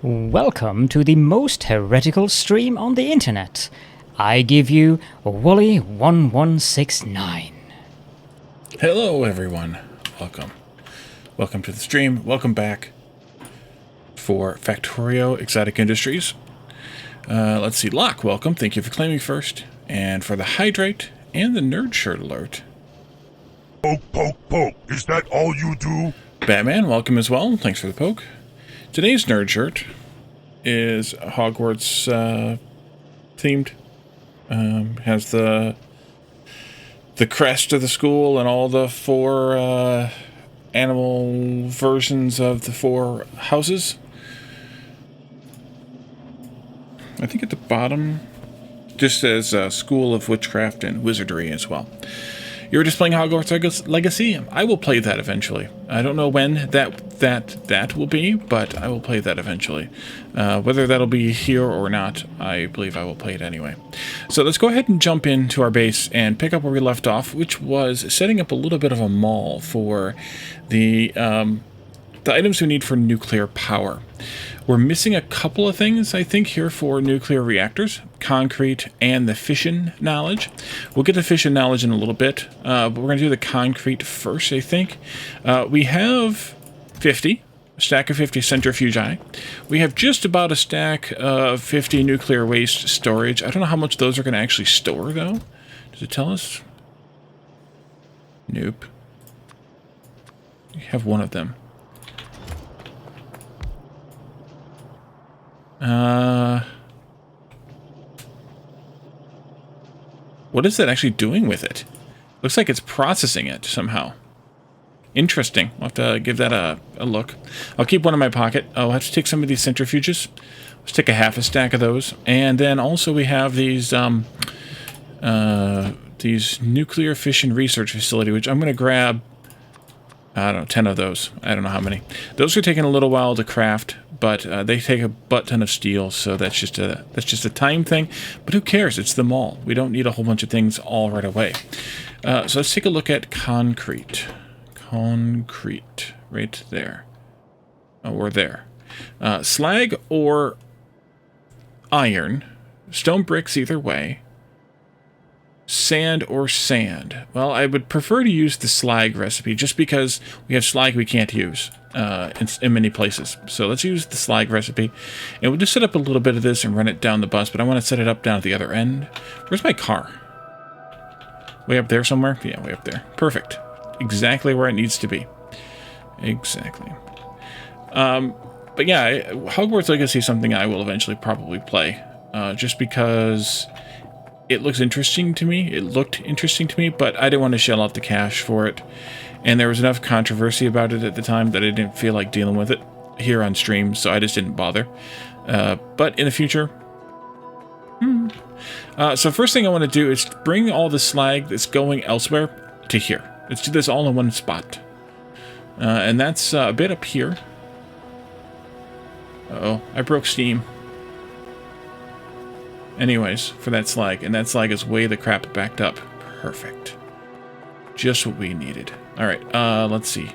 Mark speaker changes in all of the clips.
Speaker 1: Welcome to the most heretical stream on the internet. I give you Wally1169.
Speaker 2: Hello everyone. Welcome to the stream. Welcome back for Factorio Exotic Industries. Let's see, Locke, welcome. Thank you for claiming first. And for the Hydrate and the Nerd Shirt Alert.
Speaker 3: Poke, poke, poke. Is that all you do?
Speaker 2: Batman, welcome as well. Thanks for the poke. Today's Nerd Shirt is Hogwarts themed. Has the crest of the school and all the four animal versions of the four houses. I think at the bottom just says School of Witchcraft and Wizardry as well. You're displaying Hogwarts Legacy. I will play that eventually. I don't know when that will be, but I will play that eventually. Whether that'll be here or not, I believe I will play it anyway. So let's go ahead and jump into our base and pick up where we left off, which was setting up a little bit of a mall for the items we need for nuclear power. We're missing a couple of things, I think, here for nuclear reactors. Concrete and the fission knowledge. We'll get the fission knowledge in a little bit, but we're going to do the concrete first, I think. We have 50, a stack of 50 centrifugi. We have just about a stack of 50 nuclear waste storage. I don't know how much those are going to actually store, though. Does it tell us? Nope. We have one of them. What is that actually doing with it? Looks like it's processing it somehow. Interesting. We'll have to give that a look. I'll keep one in my pocket. I'll have to take some of these centrifuges. Let's take a half a stack of those. And then also we have these nuclear fission research facility, which I'm going to grab, I don't know, 10 of those. I don't know how many. Those are taking a little while to craft, but they take a butt ton of steel, so that's just a time thing. But who cares? It's the mall. We don't need a whole bunch of things all right away. So let's take a look at concrete. Concrete, right there. Oh, we're there. Slag or iron. Stone bricks either way. Sand or sand. Well, I would prefer to use the slag recipe just because we have slag we can't use in many places. So let's use the slag recipe. And we'll just set up a little bit of this and run it down the bus, but I want to set it up down at the other end. Where's my car? Way up there somewhere? Yeah, way up there. Perfect. Exactly where it needs to be. Exactly. But yeah, Hogwarts Legacy is something I will eventually probably play. Just because it looks interesting to me. It looked interesting to me, but I didn't want to shell out the cash for it. And there was enough controversy about it at the time that I didn't feel like dealing with it here on stream, so I just didn't bother. But in the future... So first thing I want to do is bring all the slag that's going elsewhere to here. Let's do this all in one spot. And that's a bit up here. Uh-oh, I broke steam. Anyways, for that slag, and that slag is way the crap backed up. Perfect. Just what we needed. Alright, let's see.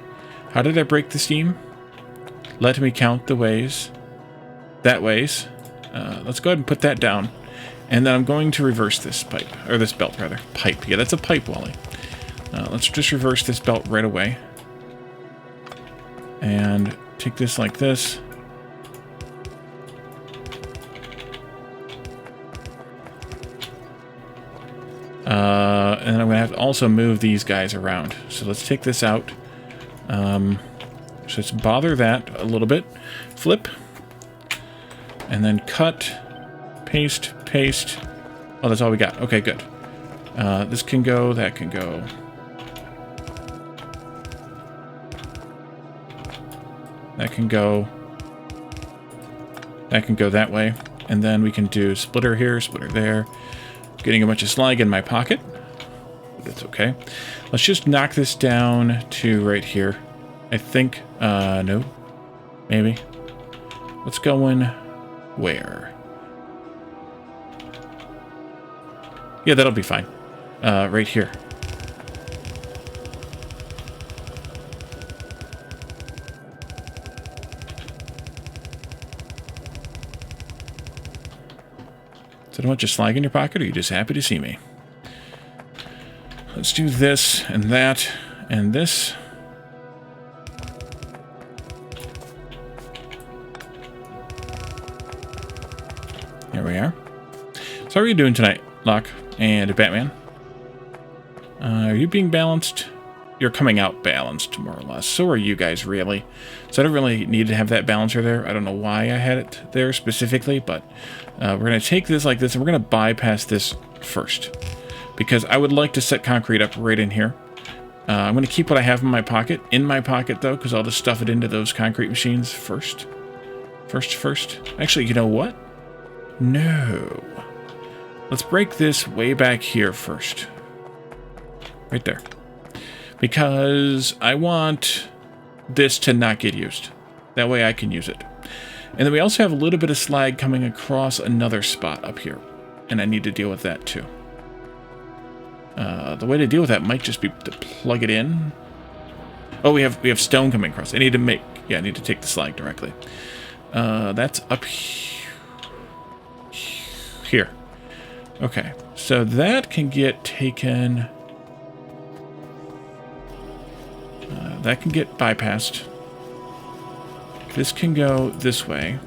Speaker 2: How did I break the steam? Let me count the ways. That ways. Let's go ahead and put that down. And then I'm going to reverse this pipe. Or this belt, rather. Pipe. Yeah, that's a pipe, Wally. Let's just reverse this belt right away. And take this like this. And I'm going to have to also move these guys around. So let's take this out. So let's bother that a little bit. Flip. And then cut. Paste. Paste. Oh, that's all we got. Okay, good. This can go. That can go. That can go. That can go that way. And then we can do splitter here, splitter there. Getting a bunch of slag in my pocket. But that's okay. Let's just knock this down to right here. I think, no. Maybe. Let's go in where? Yeah, that'll be fine. Right here. So don't want your slag in your pocket, or are you just happy to see me? Let's do this and that and this. Here we are. So how are you doing tonight, Locke and Batman? Are you being balanced? You're coming out balanced, more or less. So are you guys, really. So I don't really need to have that balancer there. I don't know why I had it there specifically, but we're going to take this like this, and we're going to bypass this first. Because I would like to set concrete up right in here. I'm going to keep what I have in my pocket, though, because I'll just stuff it into those concrete machines first. First. Actually, you know what? No. Let's break this way back here first. Right there. Because I want this to not get used. That way I can use it. And then we also have a little bit of slag coming across another spot up here. And I need to deal with that too. The way to deal with that might just be to plug it in. Oh, we have stone coming across. I need to take the slag directly. That's up here. Okay, so that can get taken. That can get bypassed. This can go this way.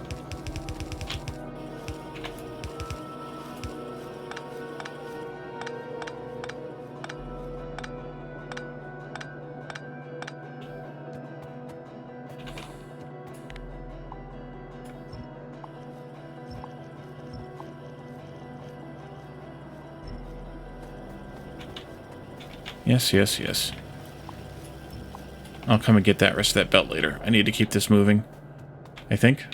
Speaker 2: Yes. I'll come and get that rest of that belt later. I need to keep this moving, I think.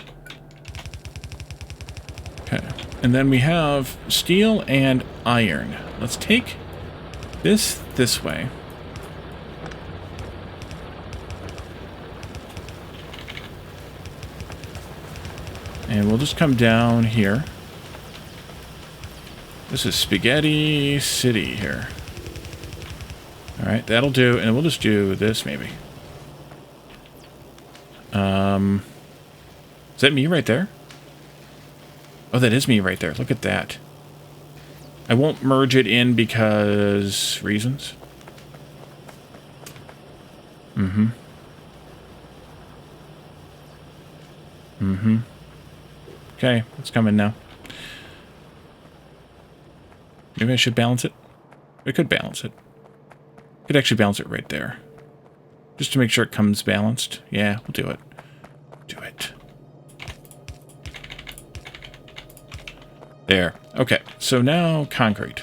Speaker 2: Okay. And then we have steel and iron. Let's take this way. And we'll just come down here. This is Spaghetti City here. Alright, that'll do, and we'll just do this, maybe. Is that me right there? Oh, that is me right there. Look at that. I won't merge it in because reasons. Okay, it's coming now. Maybe I should balance it. I could balance it. Could actually balance it right there. Just to make sure it comes balanced. Yeah, we'll do it. Do it. There. Okay, so now concrete.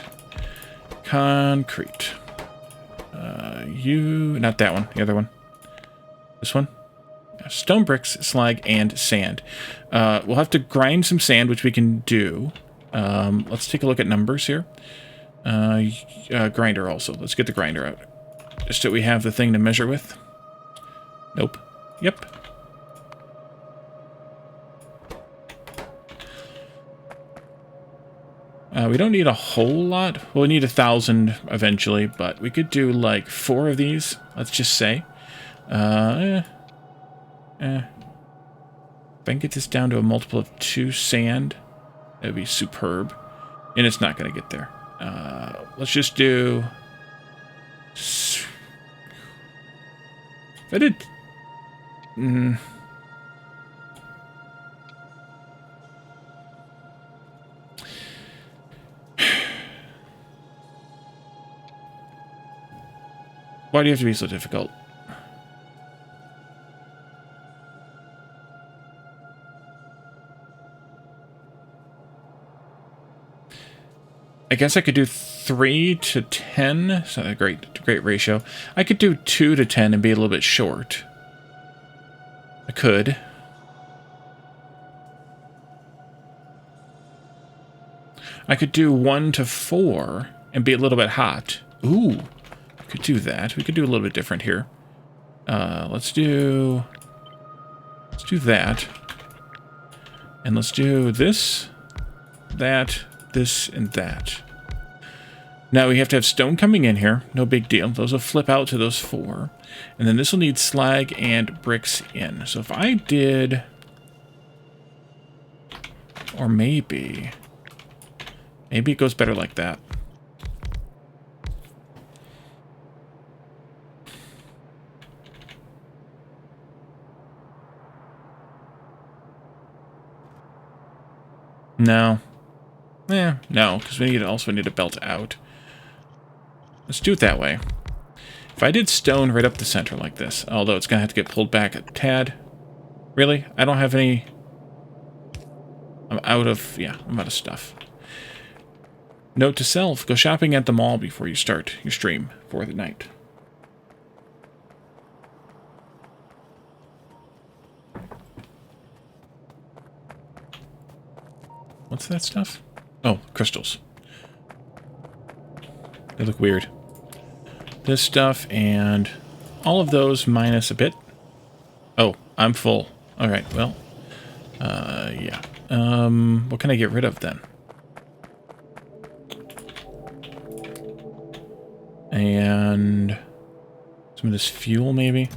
Speaker 2: Concrete. Not that one, the other one. This one. Stone bricks, slag, and sand. We'll have to grind some sand, which we can do. Let's take a look at numbers here. Grinder also. Let's get the grinder out. Just so we have the thing to measure with. Nope. Yep. We don't need a whole lot. Well, we need 1,000 eventually, but we could do like 4 of these, let's just say. If I can get this down to a multiple of 2 sand, that would be superb. And it's not going to get there. Let's just do... I did... Why do you have to be so difficult? I guess I could do 3 to 10. It's not a great ratio. I could do 2 to 10 and be a little bit short. I could. I could do 1 to 4 and be a little bit hot. Ooh. Could do that. We could do a little bit different here. Let's do that. And let's do this, that, this, and that. Now we have to have stone coming in here. No big deal. Those will flip out to those 4. And then this will need slag and bricks in. So if I did... Or maybe... Maybe it goes better like that. No. No, because we also need a belt out. Let's do it that way. If I did stone right up the center like this, although it's going to have to get pulled back a tad. Really? I don't have any... I'm out of stuff. Note to self, go shopping at the mall before you start your stream for the night. What's that stuff? Oh, crystals. They look weird. This stuff and all of those minus a bit. Oh, I'm full. Alright, well. Yeah. What can I get rid of then? And some of this fuel, maybe?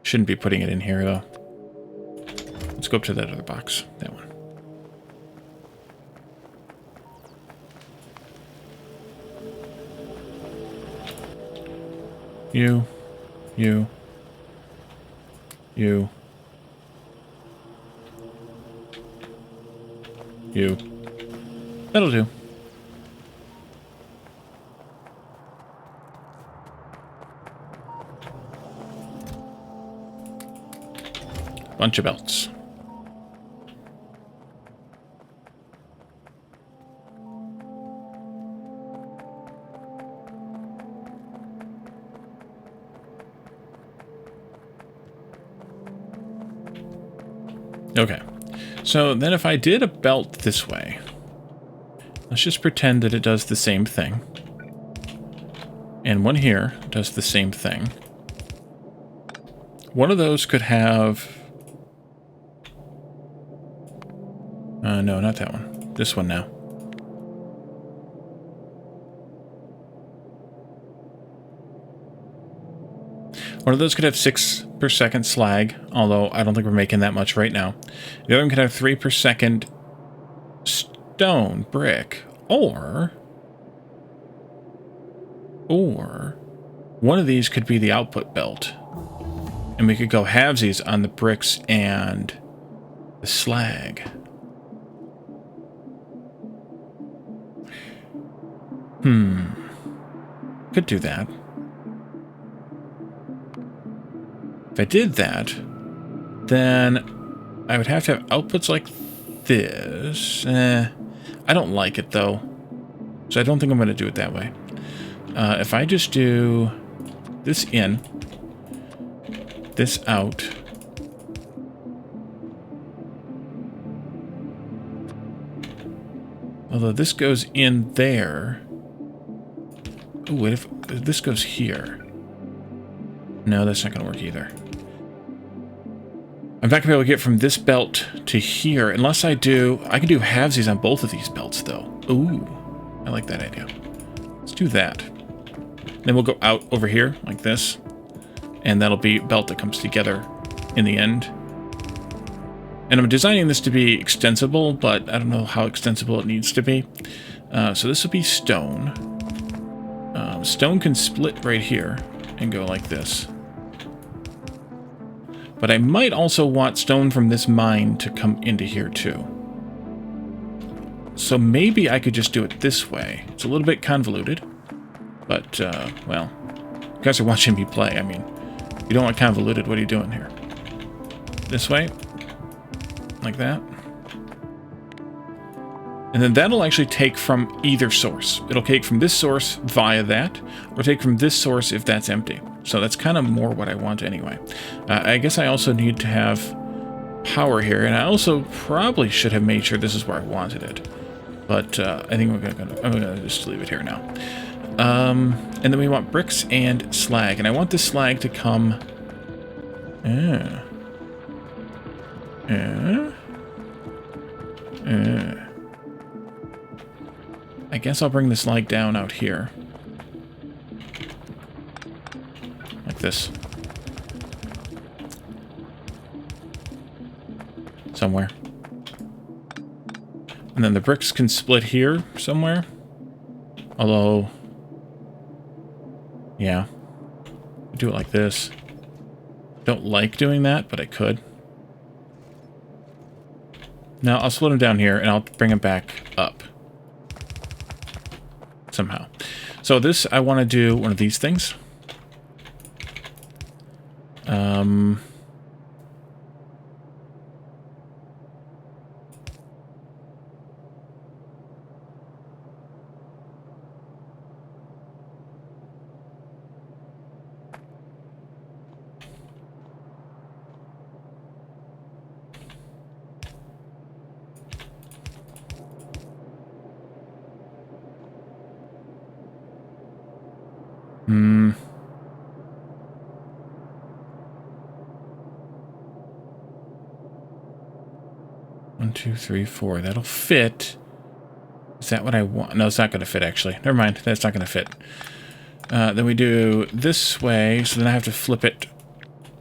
Speaker 2: Shouldn't be putting it in here, though. Let's go up to that other box. That one. You. That'll do. Bunch of belts. Okay, so then if I did a belt this way, let's just pretend that it does the same thing. And one here does the same thing. One of those could have... no, not that one. This one now. One of those could have 6 per second slag, although I don't think we're making that much right now. The other one could have 3 per second stone, brick, or one of these could be the output belt. And we could go halvesies on the bricks and the slag. Could do that. If I did that, then I would have to have outputs like this. I don't like it, though. So I don't think I'm going to do it that way. If I just do this in, this out, although this goes in there. Ooh, what if this goes here? No, that's not going to work either. I'm not going to be able to get from this belt to here unless I can do halvesies on both of these belts, though. Ooh, I like that idea. Let's do that. Then we'll go out over here like this, and that'll be a belt that comes together in the end. And I'm designing this to be extensible, but I don't know how extensible it needs to be. So this will be stone. Stone can split right here and go like this. But I might also want stone from this mine to come into here too. So maybe I could just do it this way. It's a little bit convoluted, but, well, you guys are watching me play. I mean, if you don't want convoluted, what are you doing here? This way, like that. And then that'll actually take from either source. It'll take from this source via that, or take from this source if that's empty. So that's kind of more what I want anyway. I guess I also need to have power here, and I also probably should have made sure this is where I wanted it. But I think I'm gonna just leave it here now. And then we want bricks and slag, and I want the slag to come. I guess I'll bring the slag down out here. Like this. And then the bricks can split here somewhere. Although, yeah, do it like this. Don't like doing that, but I could. Now I'll split them down here and I'll bring them back up. Somehow. So this, I want to do one of these things. One, two, three, four. That'll fit. Is that what I want? No, it's not going to fit, actually. Never mind. That's not going to fit. Then we do this way, so then I have to flip it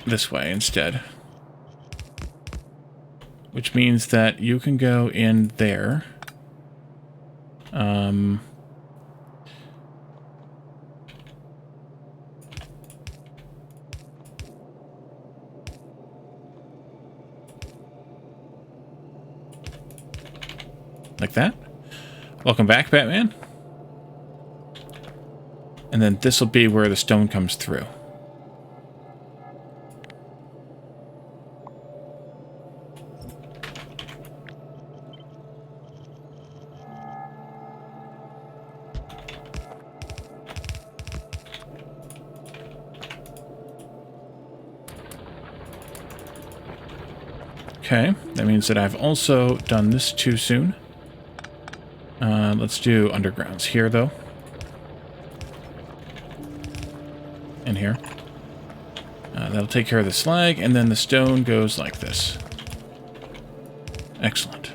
Speaker 2: this way instead. Which means that you can go in there. Like that. Welcome back, Batman. And then this will be where the stone comes through. Okay, that means that I've also done this too soon. Let's do undergrounds here, though. In here. That'll take care of the slag, and then the stone goes like this. Excellent.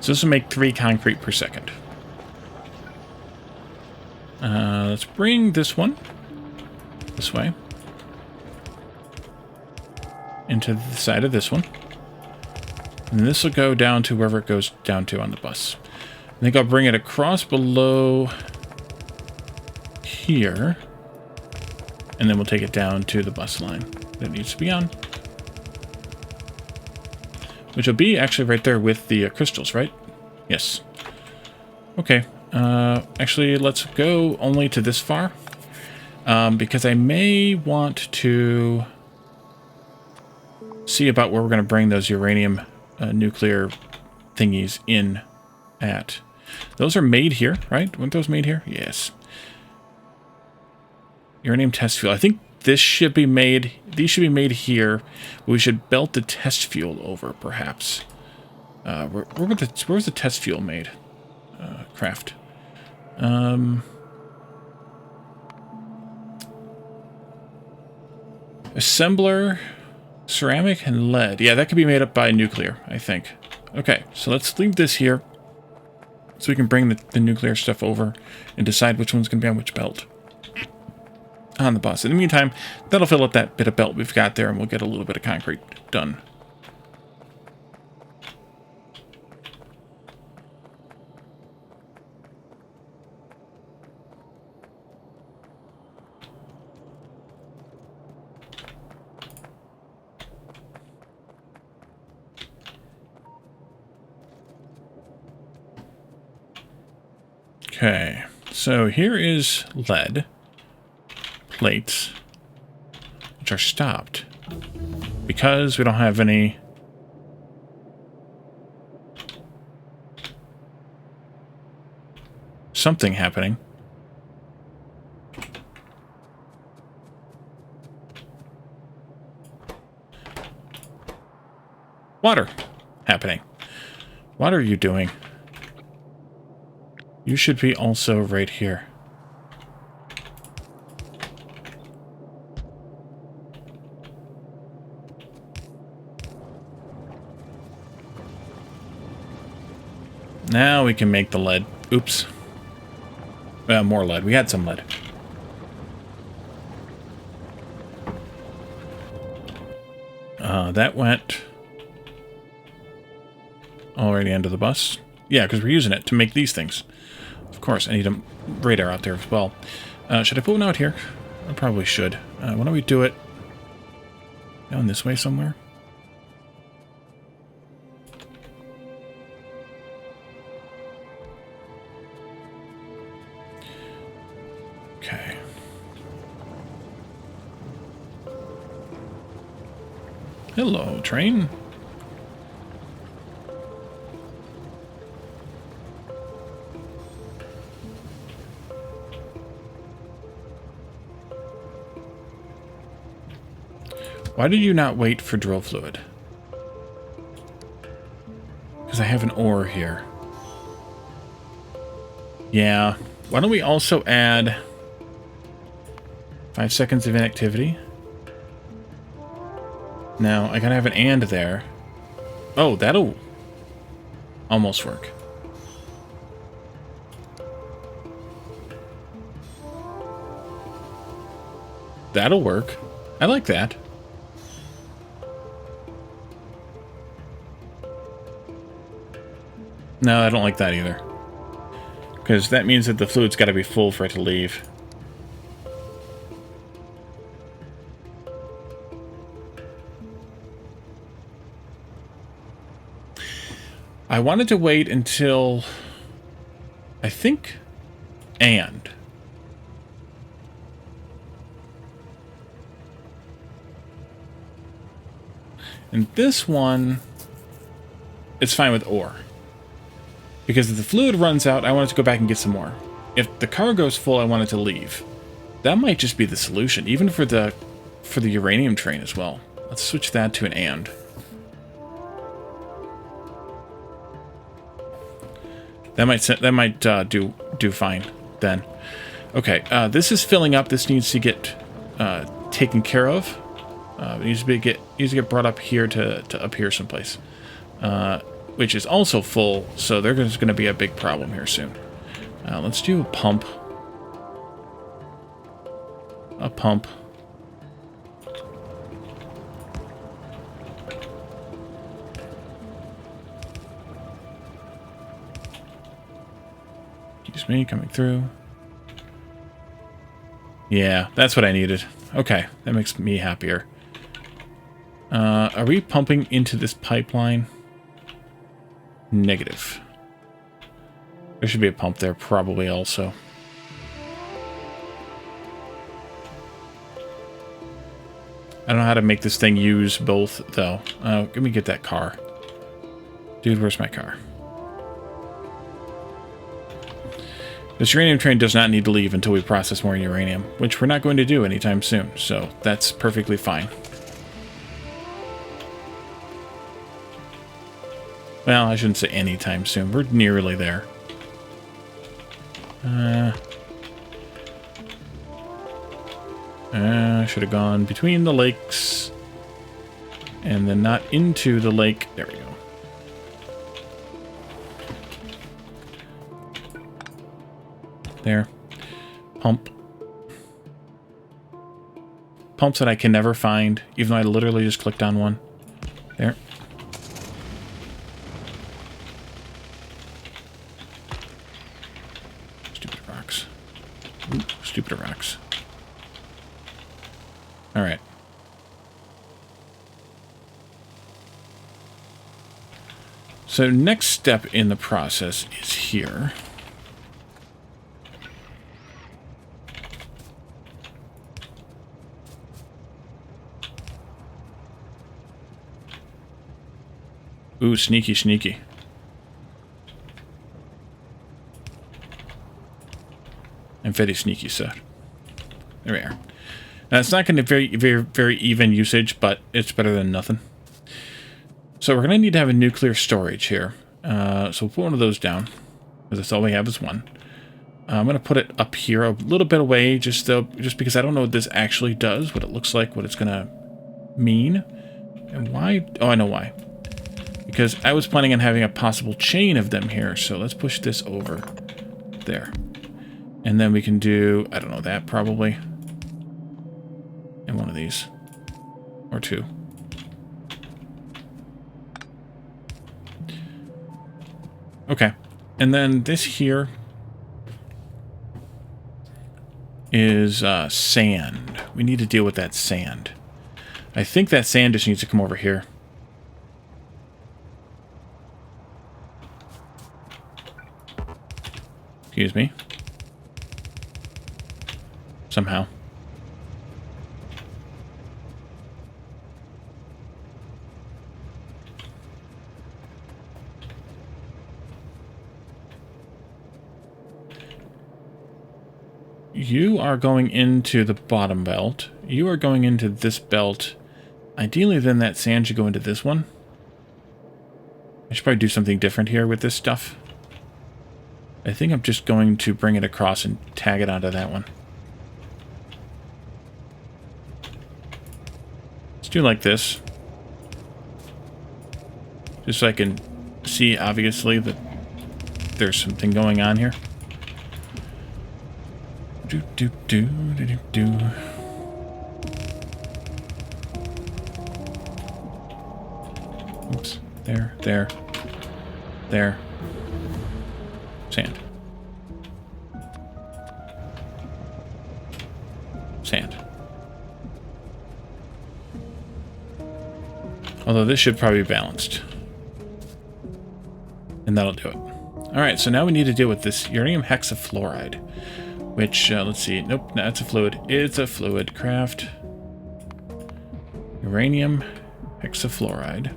Speaker 2: So this will make 3 concrete per second. Let's bring this one this way into the side of this one. And this will go down to wherever it goes down to on the bus. I think I'll bring it across below here. And then we'll take it down to the bus line that it needs to be on. Which will be actually right there with the crystals, right? Yes. Okay. Actually, let's go only to this far. Because I may want to see about where we're going to bring those uranium nuclear thingies in at. Those are made here, right? Weren't those made here? Yes. Uranium test fuel. I think this should be made, these should be made here. We should belt the test fuel over, perhaps. Where was the test fuel made? Craft. Assembler, ceramic, and lead. Yeah, that could be made up by nuclear, I think. Okay, so let's leave this here. So we can bring the nuclear stuff over and decide which one's going to be on which belt. On the bus. In the meantime, that'll fill up that bit of belt we've got there, and we'll get a little bit of concrete done. Okay, so here is lead plates, which are stopped because we don't have any something happening. Water happening. What are you doing? You should be also right here. Now we can make the lead. Oops. More lead. We had some lead. That went already under the bus. Yeah, because we're using it to make these things. Of course, I need a radar out there as well. Should I put one out here? I probably should. Why don't we do it down this way somewhere? Okay. Hello, train. Why did you not wait for drill fluid? Because I have an ore here. Yeah. Why don't we also add 5 seconds of inactivity? Now, I gotta have an and there. Oh, that'll almost work. That'll work. I like that. No, I don't like that either. Because that means that the fluid's got to be full for it to leave. I wanted to wait until, I think, and this one, it's fine with ore. Because if the fluid runs out, I want it to go back and get some more. If the cargo's full, I want it to leave. That might just be the solution, even for the uranium train as well. Let's switch that to an and. That might do fine then. Okay, this is filling up. This needs to get taken care of. It needs to get brought up here to up here someplace, which is also full. So there's going to be a big problem here soon. Let's do a pump. A pump. Excuse me, coming through. Yeah, that's what I needed. Okay, that makes me happier. Are we pumping into this pipeline? Negative. There should be a pump there probably also. I don't know how to make this thing use both, though. Let me get that car. Dude, where's my car? This uranium train does not need to leave until we process more uranium, which we're not going to do anytime soon, so that's perfectly fine. Well, I shouldn't say anytime soon. We're nearly there. Should have gone between the lakes and then not into the lake. There we go. There. Pump. Pumps that I can never find, even though I literally just clicked on one. There. Stupid rocks. Ooh, stupid rocks. Alright. So next step in the process is here. Ooh, sneaky, sneaky. I'm very sneaky, sir. There we are. Now, it's not going to be very even usage, but it's better than nothing. So we're going to need to have a nuclear storage here. So we'll put one of those down, because that's all we have is one. I'm going to put it up here a little bit away, just because I don't know what this actually does, what it looks like, what it's going to mean. And why? Oh, I know why. Because I was planning on having a possible chain of them here, so let's push this over there. And then we can do, I don't know, that probably. And one of these. Or two. Okay. And then this here is sand. We need to deal with that sand. I think that sand just needs to come over here. Excuse me. Somehow. You are going into the bottom belt. You are going into this belt. Ideally, then that sand should go into this one. I should probably do something different here with this stuff. I think I'm just going to bring it across and tag it onto that one. Let's do like this. Just so I can see, obviously, that there's something going on here. Do. Oops. There. Sand. Although this should probably be balanced. And that'll do it. Alright, so now we need to deal with this uranium hexafluoride. Which, let's see. Nope, no, it's a fluid. It's a fluid. Craft. Uranium hexafluoride.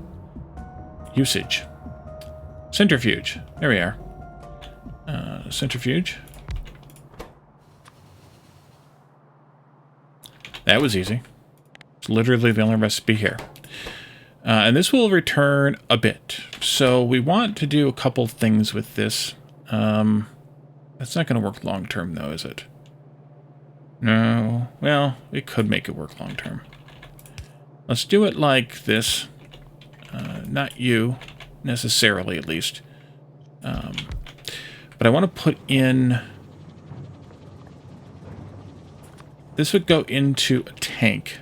Speaker 2: Usage. Centrifuge. There we are. Centrifuge. That was easy. It's literally the only recipe here. And this will return a bit. So we want to do a couple things with this. That's not going to work long term, though, is it? No. Well, it could make it work long term. Let's do it like this. Not you, necessarily, at least. But I want to put in... This would go into a tank.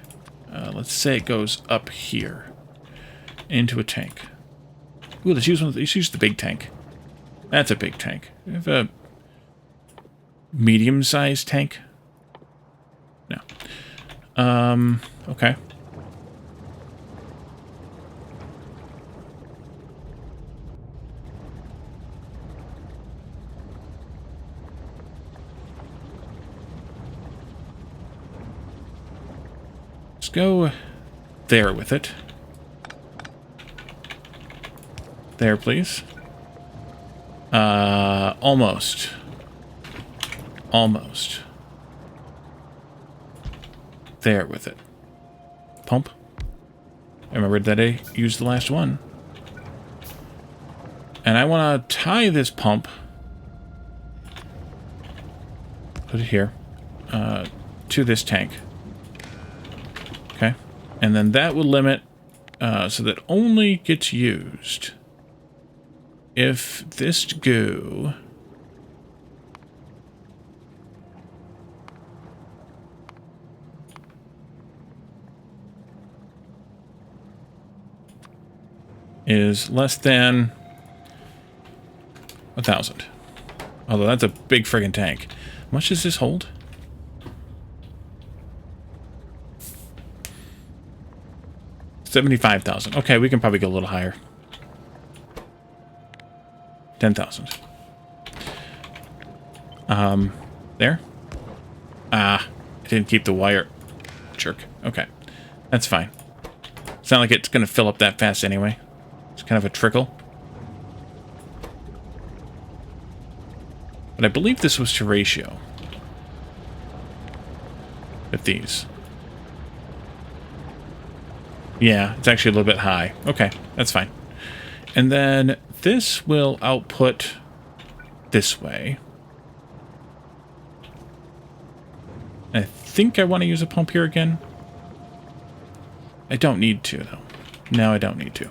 Speaker 2: Let's say it goes up here. Into a tank. Ooh, let's use the big tank. That's a big tank. We have a medium-sized tank? No. Okay. Let's go there with it. There, please. Almost. Almost. There with it. Pump. I remembered that I used the last one. And I want to tie this pump. Put it here. To this tank. Okay. And then that will limit so that only gets used if this goo is less than 1,000. Although that's a big friggin' tank. How much does this hold? $75,000. Okay, we can probably go a little higher. 10,000. There? Ah, I didn't keep the wire. Jerk. Okay, that's fine. It's not like it's going to fill up that fast anyway. It's kind of a trickle. But I believe this was to ratio. With these. Yeah, it's actually a little bit high. Okay, that's fine. And then this will output this way. I think I want to use a pump here again. I don't need to, though. No, I don't need to.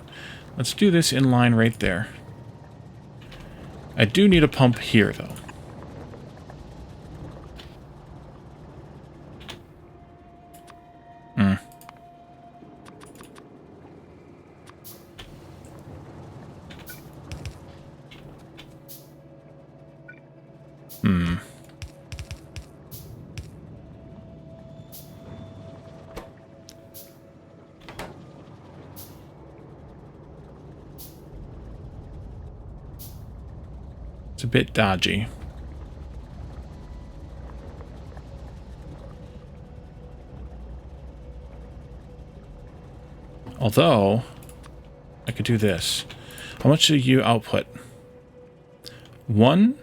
Speaker 2: Let's do this in line right there. I do need a pump here, though. It's a bit dodgy. Although, I could do this. How much do you output? 1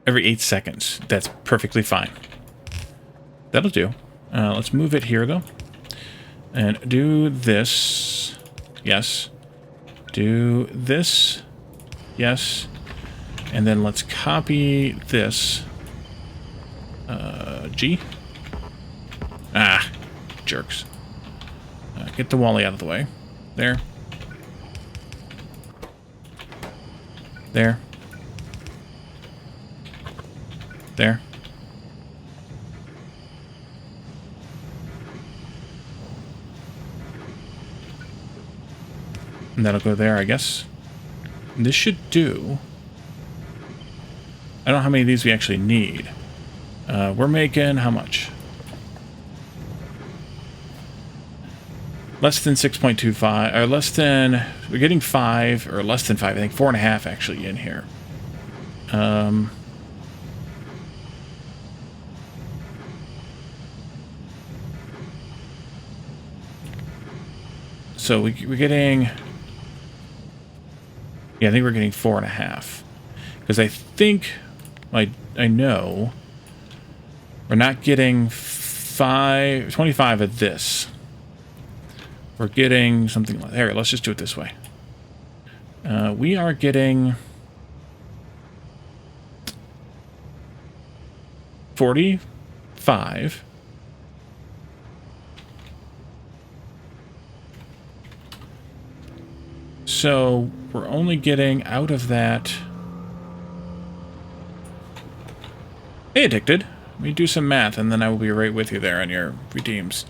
Speaker 2: every 8 seconds. That's perfectly fine. That'll do. Let's move it here, though. And do this. Yes. Do this. Yes. And then let's copy this. G. Ah, jerks. Get the Wally out of the way. There. There. There. And that'll go there, I guess. And this should do. I don't know how many of these we actually need. We're making how much? Less than 6.25, or less than, we're getting 5, or less than 5, I think 4.5 actually in here. So we're getting, yeah, I think we're getting 4.5. Because I think, I know, we're not getting 25 of this. We're getting something like, here, let's just do it this way. We are getting 45. So we're only getting out of that. Hey, Addicted. Let me do some math, and then I will be right with you there on your redeems.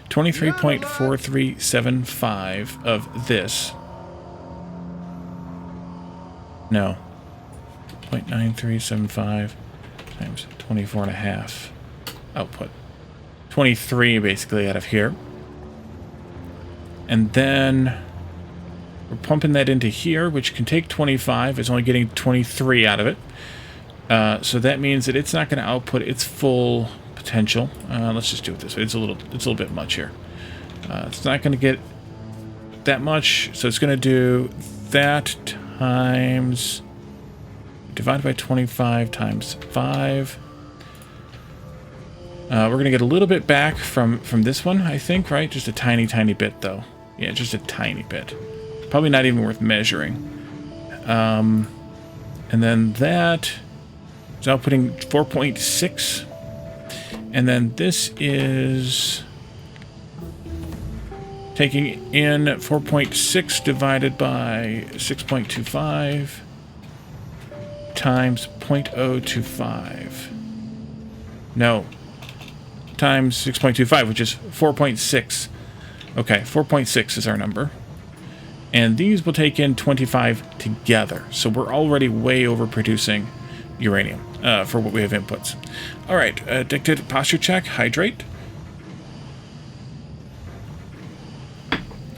Speaker 2: 23.4375 of this. No. 0.9375 times 24.5 output. 23 basically out of here. And then we're pumping that into here, which can take 25. It's only getting 23 out of it. So that means that it's not going to output its full potential. Let's just do it this way. It's a little bit much here. It's not going to get that much, so it's going to do that times divided by 25 times 5. We're going to get a little bit back from this one, I think, right? Just a tiny bit, though. Yeah, just a tiny bit. Probably not even worth measuring. And then that is outputting 4.6. And then this is taking in 4.6 divided by 6.25 times 0.025. No. Times 6.25, which is 4.6. Okay, 4.6 is our number. And these will take in 25 together. So we're already way overproducing uranium for what we have inputs. All right, addicted posture check, hydrate.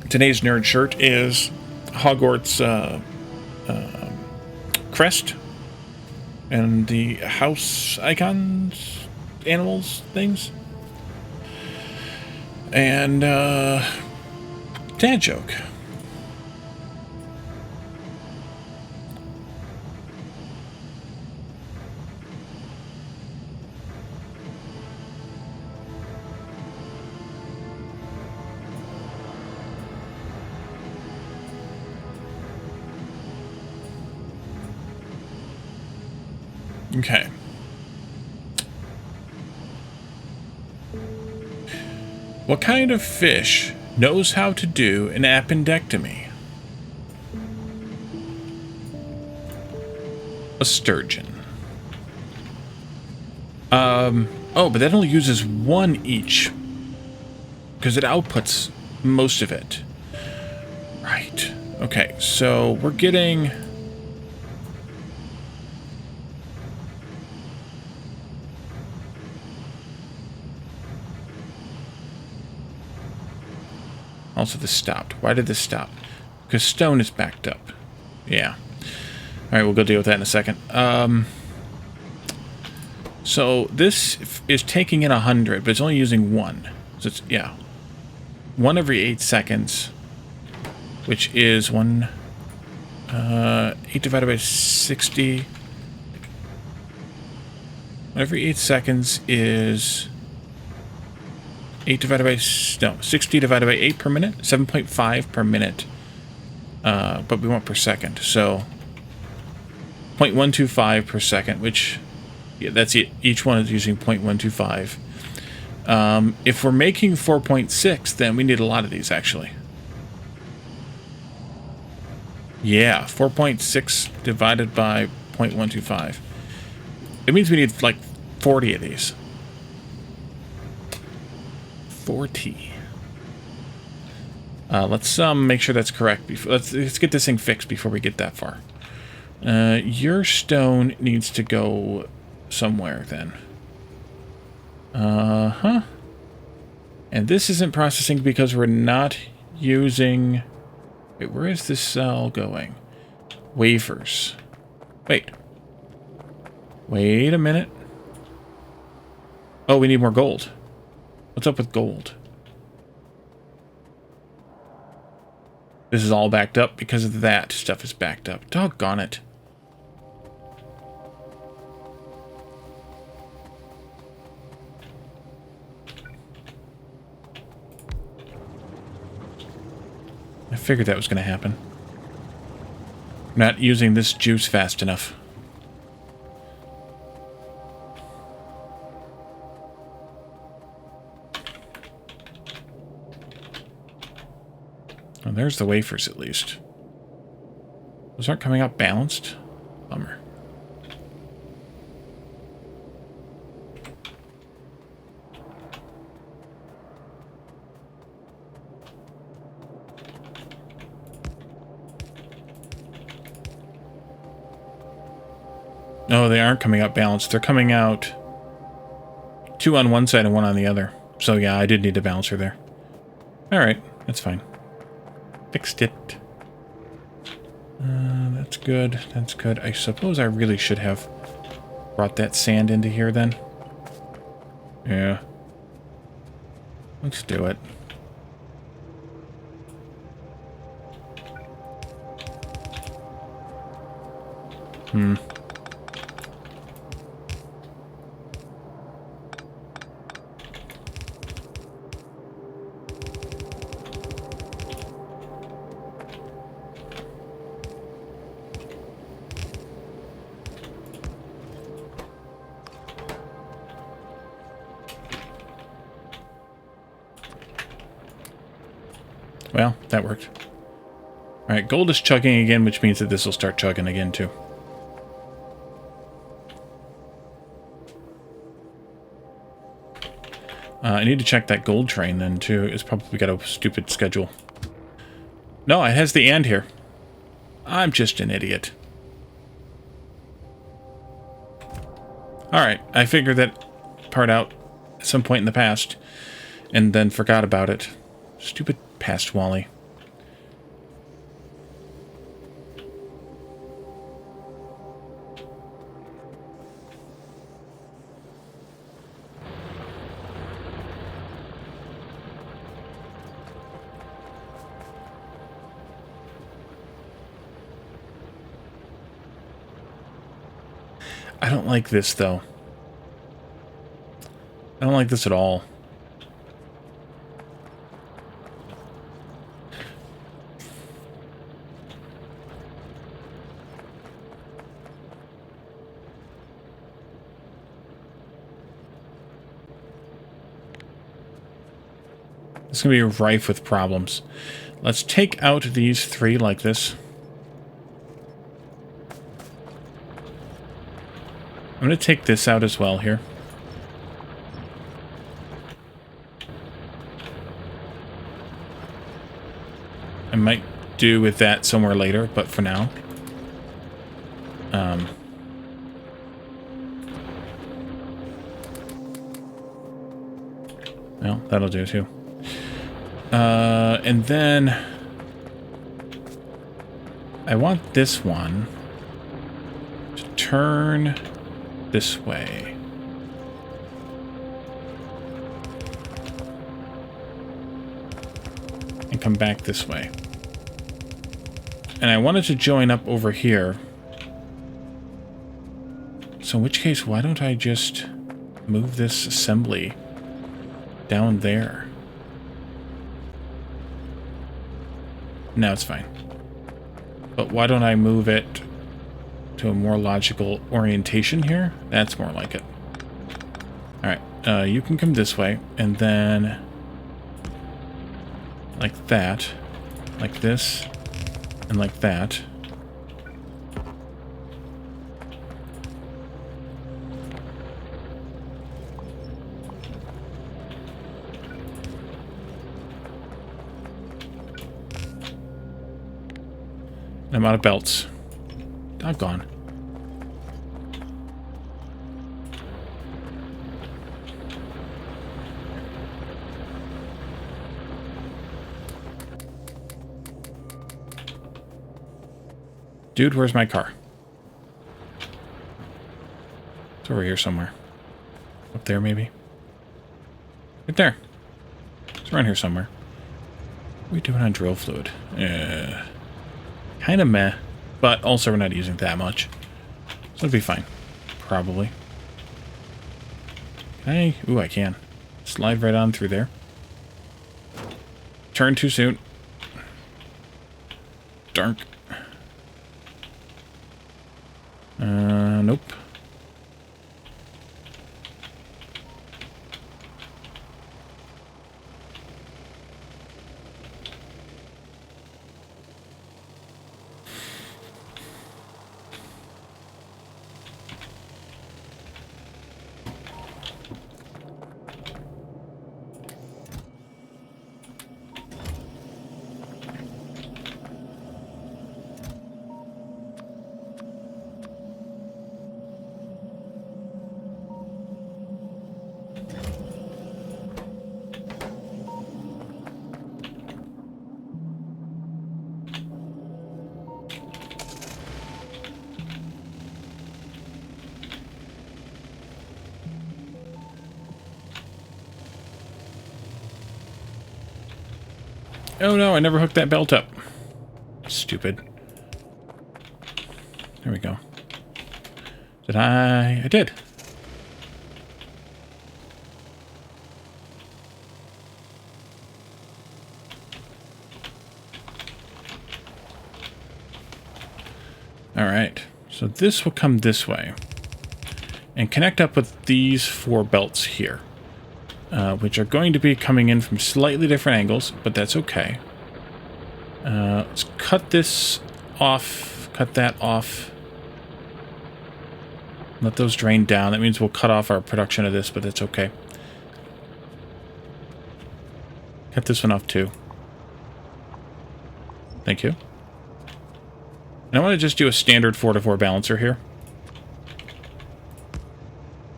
Speaker 2: Today's nerd shirt is Hogwarts crest and the house icons, animals, things. And dad joke. Okay. What kind of fish knows how to do an appendectomy? A sturgeon. Oh, but that only uses one each. Because it outputs most of it. Right. Okay, so we're getting... Also, this stopped. Why did this stop? Because stone is backed up. Yeah. Alright, we'll go deal with that in a second. So this is taking in 100, but it's only using one. So it's, yeah. 1 every 8 seconds. Which is 8 divided by 60. 1 every 8 seconds is... 8 divided by... No, 60 divided by 8 per minute? 7.5 per minute. But we want per second, so... 0.125 per second, which... Yeah, that's it. Each one is using 0.125. If we're making 4.6, then we need a lot of these, actually. Yeah, 4.6 divided by 0.125. It means we need, like, 40 of these. 40. Let's make sure that's correct. Let's get this thing fixed before we get that far. Your stone needs to go somewhere then. And this isn't processing because we're not using... Wait, where is this cell going? Wafers. Wait. Wait a minute. Oh, we need more gold. What's up with gold? This is all backed up because of that stuff is backed up. Doggone it. I figured that was going to happen. Not using this juice fast enough. Oh, there's the wafers, at least. Those aren't coming out balanced? Bummer. No, they aren't coming out balanced. They're coming out 2 on one side and 1 on the other. So yeah, I did need a balancer there. Alright, that's fine. Fixed it. That's good. That's good. I suppose I really should have brought that sand into here then. Yeah. Let's do it. Well, that worked. Alright, gold is chugging again, which means that this will start chugging again, too. I need to check that gold train, then, too. It's probably got a stupid schedule. No, it has the and here. I'm just an idiot. Alright, I figured that part out at some point in the past, and then forgot about it. Stupid past Wally. I don't like this, though. I don't like this at all. It's going to be rife with problems. Let's take out these 3 like this. I'm going to take this out as well here. I might do with that somewhere later, but for now. Well, that'll do too. And then I want this one to turn this way. And come back this way. And I wanted to join up over here. So in which case, why don't I just move this assembly down there? No, it's fine. But why don't I move it to a more logical orientation here? That's more like it. Alright, you can come this way, and then like that, like this, and like that. I'm out of belts. Doggone. Dude, where's my car? It's over here somewhere. Up there, maybe? Right there. It's around here somewhere. What are we doing on drill fluid? Kind of meh, but also we're not using that much. So it'll be fine. Probably. Can I? Ooh, I can. Slide right on through there. Turn too soon. Dark. Nope. Oh no, I never hooked that belt up. Stupid. There we go. Did I? I did. Alright, so this will come this way and connect up with these 4 belts here. Which are going to be coming in from slightly different angles, but that's okay. Let's cut this off, cut that off. Let those drain down. That means we'll cut off our production of this, but that's okay. Cut this one off too. Thank you. And I want to just do a standard 4-to-4 balancer here.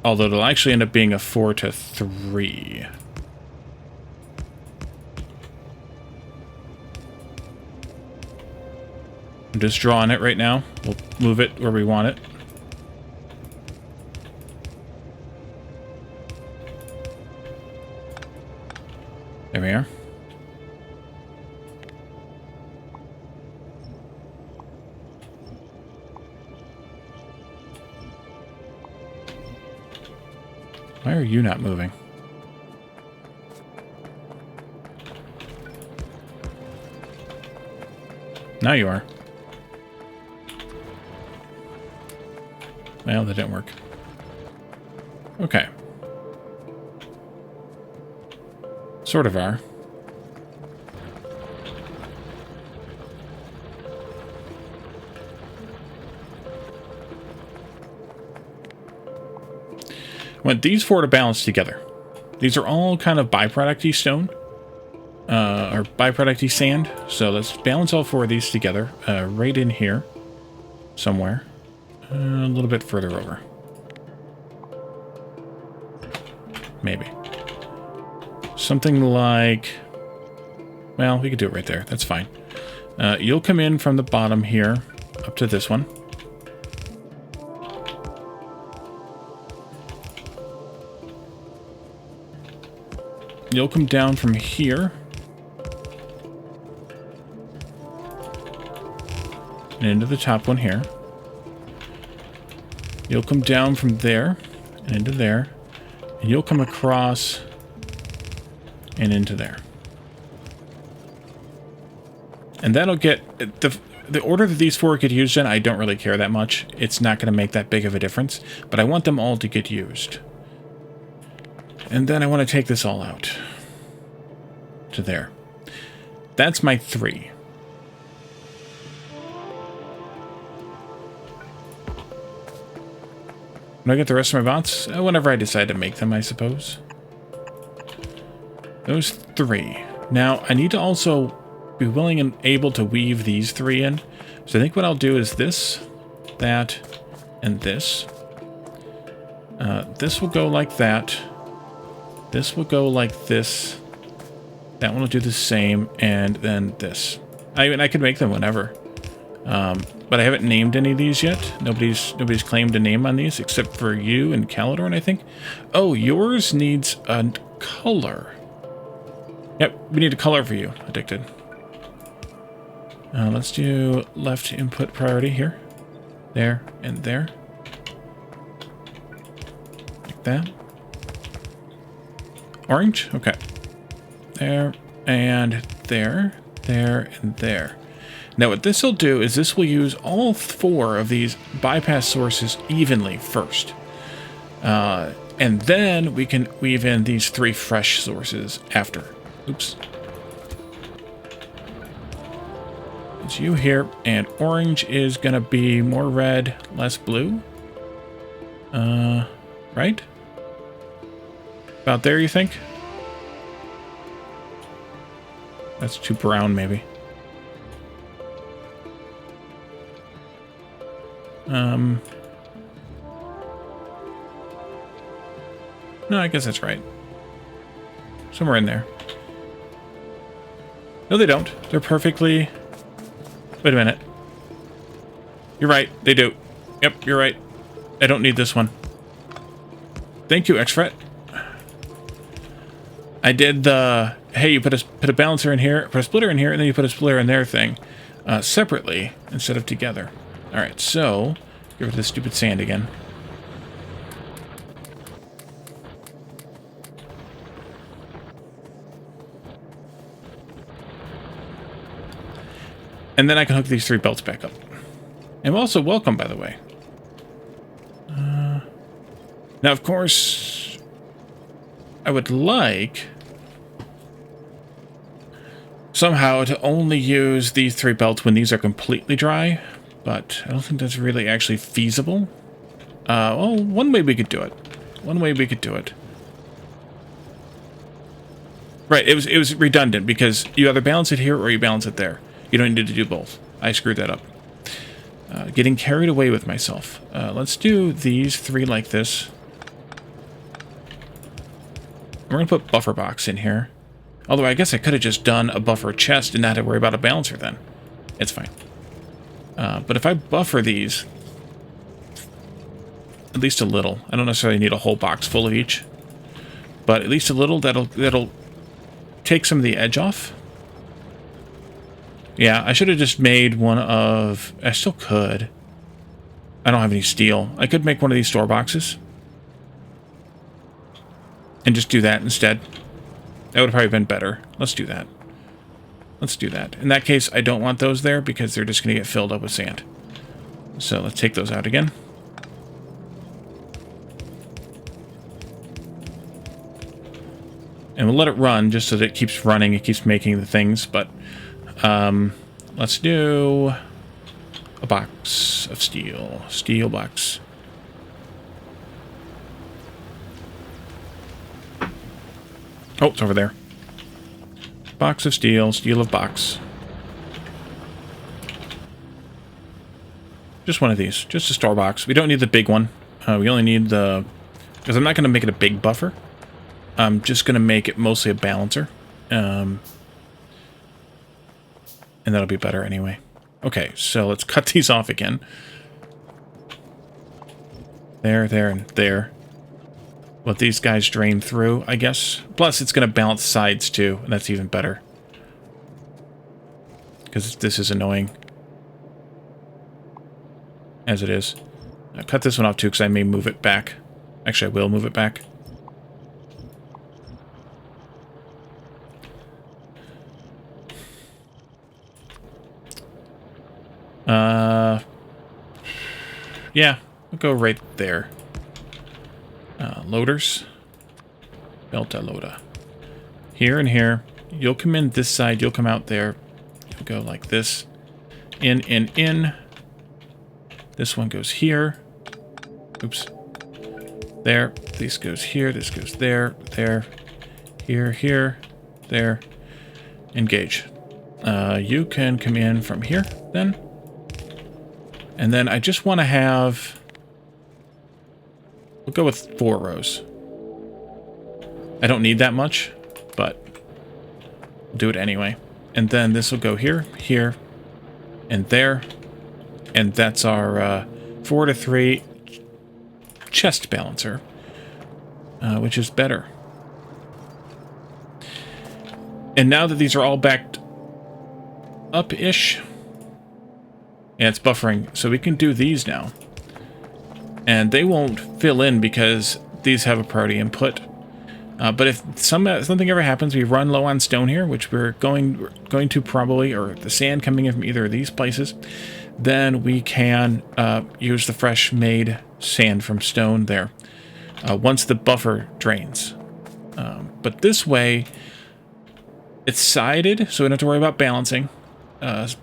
Speaker 2: Although it'll actually end up being a 4-to-3. I'm just drawing it right now. We'll move it where we want it. There we are. Why are you not moving? Now you are. Well, that didn't work. Okay. Sort of are. want these four to balance together. These are all kind of byproducty stone, or byproducty sand. So let's balance all four of these together, right in here, somewhere, a little bit further over. Maybe. Something like, well, we could do it right there. That's fine. You'll come in from the bottom here up to this one. You'll come down from here and into the top one here. You'll come down from there and into there, and you'll come across and into there. And that'll get the order that these four get used in. I don't really care that much. It's not going to make that big of a difference, but I want them all to get used. And then I want to take this all out to there. That's my 3. When I get the rest of my bots, whenever I decide to make them, I suppose. Those 3. Now, I need to also be willing and able to weave these 3 in. So I think what I'll do is this, that, and this. This will go like that. This will go like this. That one will do the same, and then this. I mean, I could make them whenever. But I haven't named any of these yet. Nobody's claimed a name on these, except for you and Calidorn, I think. Oh, yours needs a color. Yep, we need a color for you, Addicted. Let's do left input priority here. There, and there. Like that. Orange? Okay. There, and there, there, and there. Now what this will do is this will use all 4 of these bypass sources evenly first. And then we can weave in these 3 fresh sources after. Oops. It's you here, and orange is going to be more red, less blue. Right? About there, you think? That's too brown, maybe. No, I guess that's right. Somewhere in there. No, they don't. They're perfectly... Wait a minute. You're right. They do. Yep, you're right. I don't need this one. Thank you, XFret. I did the... Hey, you put a balancer in here, put a splitter in here, and then you put a splitter in there thing. Separately, instead of together. Alright, so... Get rid of this stupid sand again. And then I can hook these 3 belts back up. And also welcome, by the way. Now, of course, I would like somehow to only use these 3 belts when these are completely dry, but I don't think that's really actually feasible. Well, one way we could do it. One way we could do it. Right, it was redundant because you either balance it here or you balance it there. You don't need to do both. I screwed that up. Getting carried away with myself. Let's do these 3 like this. We're going to put buffer box in here. Although I guess I could have just done a buffer chest and not have to worry about a balancer then. It's fine. But if I buffer these, at least a little. I don't necessarily need a whole box full of each. But at least a little, that'll take some of the edge off. Yeah, I should have just made one of... I still could. I don't have any steel. I could make one of these store boxes. And just do that instead. That would have probably been better. Let's do that. Let's do that. In that case, I don't want those there because they're just going to get filled up with sand. So let's take those out again. And we'll let it run just so that it keeps running. It keeps making the things, but... let's do a box of steel. Steel box. Oh, it's over there. Box of steel, steel of box. Just one of these. Just a store box. We don't need the big one. We only need the... Because I'm not going to make it a big buffer. I'm just going to make it mostly a balancer. And that'll be better anyway. Okay, so let's cut these off again. There, there, and there. Let these guys drain through, I guess. Plus, it's going to balance sides, too, and that's even better. Because this is annoying. As it is. I'll cut this one off, too, because I may move it back. Actually, I will move it back. Yeah, we'll go right there. Loaders. Delta loader. Here and here. You'll come in this side, you'll come out there. You'll go like this. In. This one goes here. Oops. There. This goes here, this goes there, there. Here, there. Engage. You can come in from here, then. And then I just want to have... We'll go with 4 rows. I don't need that much, but we'll do it anyway. And then this will go here, here, and there. And that's our 4 to 3 chest balancer, which is better. And now that these are all backed up-ish... Yeah, it's buffering, so we can do these now. And they won't fill in because these have a priority input. But if something ever happens, we run low on stone here, which we're going to probably, or the sand coming in from either of these places, then we can use the fresh made sand from stone there once the buffer drains. But this way, it's sided, so we don't have to worry about balancing.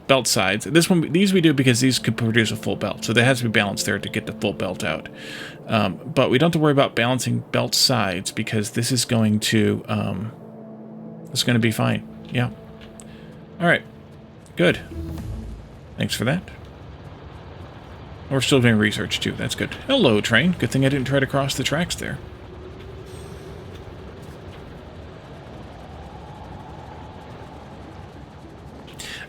Speaker 2: Belt sides. These we do because these could produce a full belt, so there has to be balance there to get the full belt out. But we don't have to worry about balancing belt sides because this is going to be fine. Yeah. All right. Good. Thanks for that. We're still doing research too. That's good. Hello, train. Good thing I didn't try to cross the tracks there.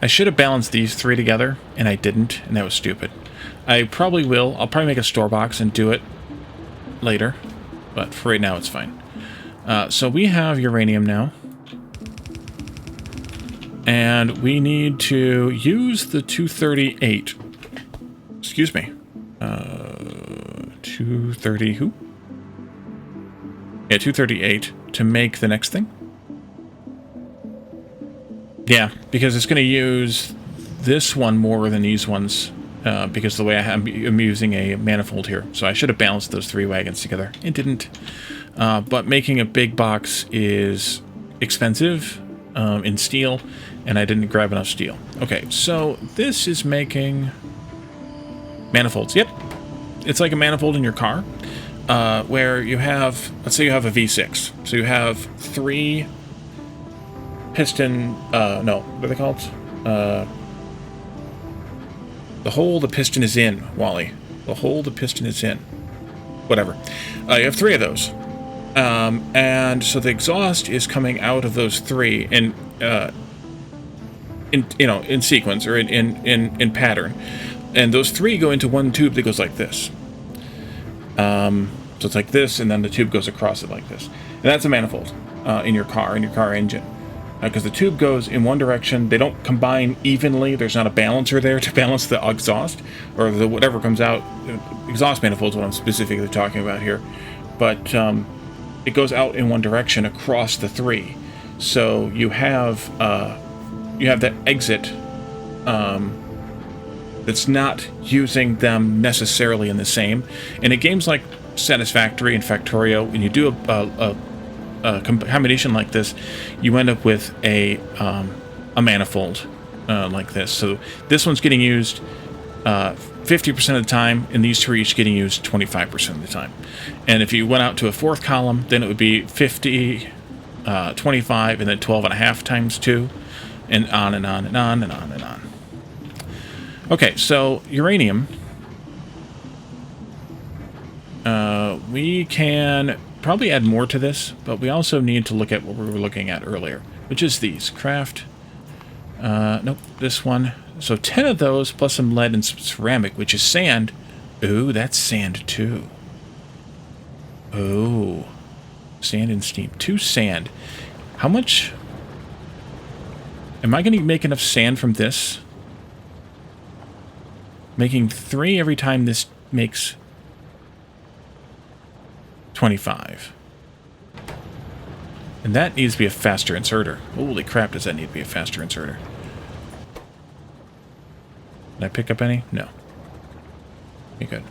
Speaker 2: I should have balanced these 3 together, and I didn't, and that was stupid. I probably will. I'll probably make a store box and do it later, but for right now it's fine. So we have uranium now. And we need to use the 238. Excuse me. 230 who? Yeah, 238 to make the next thing. Yeah, because it's going to use this one more than these ones, because the way I'm using a manifold here. So I should have balanced those 3 wagons together. It didn't. But making a big box is expensive in steel, and I didn't grab enough steel. Okay, so this is making manifolds. Yep, it's like a manifold in your car, where you have, let's say you have a V6. So you have 3... piston, no, what are they called? The hole the piston is in, Wally. The hole the piston is in. Whatever. You have 3 of those. And so the exhaust is coming out of those 3 in sequence, or in pattern. And those 3 go into one tube that goes like this. So it's like this, and then the tube goes across it like this. And that's a manifold in your car engine. Because the tube goes in one direction, they don't combine evenly. There's not a balancer there to balance the exhaust, or the whatever comes out. Exhaust manifold is what I'm specifically talking about here. But it goes out in one direction across the 3. So you have that exit that's not using them necessarily in the same. And in games like Satisfactory and Factorio, when you do a combination like this, you end up with a manifold like this. So this one's getting used 50% of the time, and these 3 each getting used 25% of the time. And if you went out to a 4th column, then it would be 50, 25, and then 12 and a half times 2, and on and on and on and on and on. Okay, so uranium. We can probably add more to this, but we also need to look at what we were looking at earlier, which is these. Craft. Nope, this one. So 10 of those, plus some lead and some ceramic, which is sand. Ooh, that's sand too. Oh. Sand and steam. 2 sand. How much? Am I going to make enough sand from this? Making 3 every time this makes 25. And that needs to be a faster inserter. Holy crap, does that need to be a faster inserter? Did I pick up any? No. Okay, good.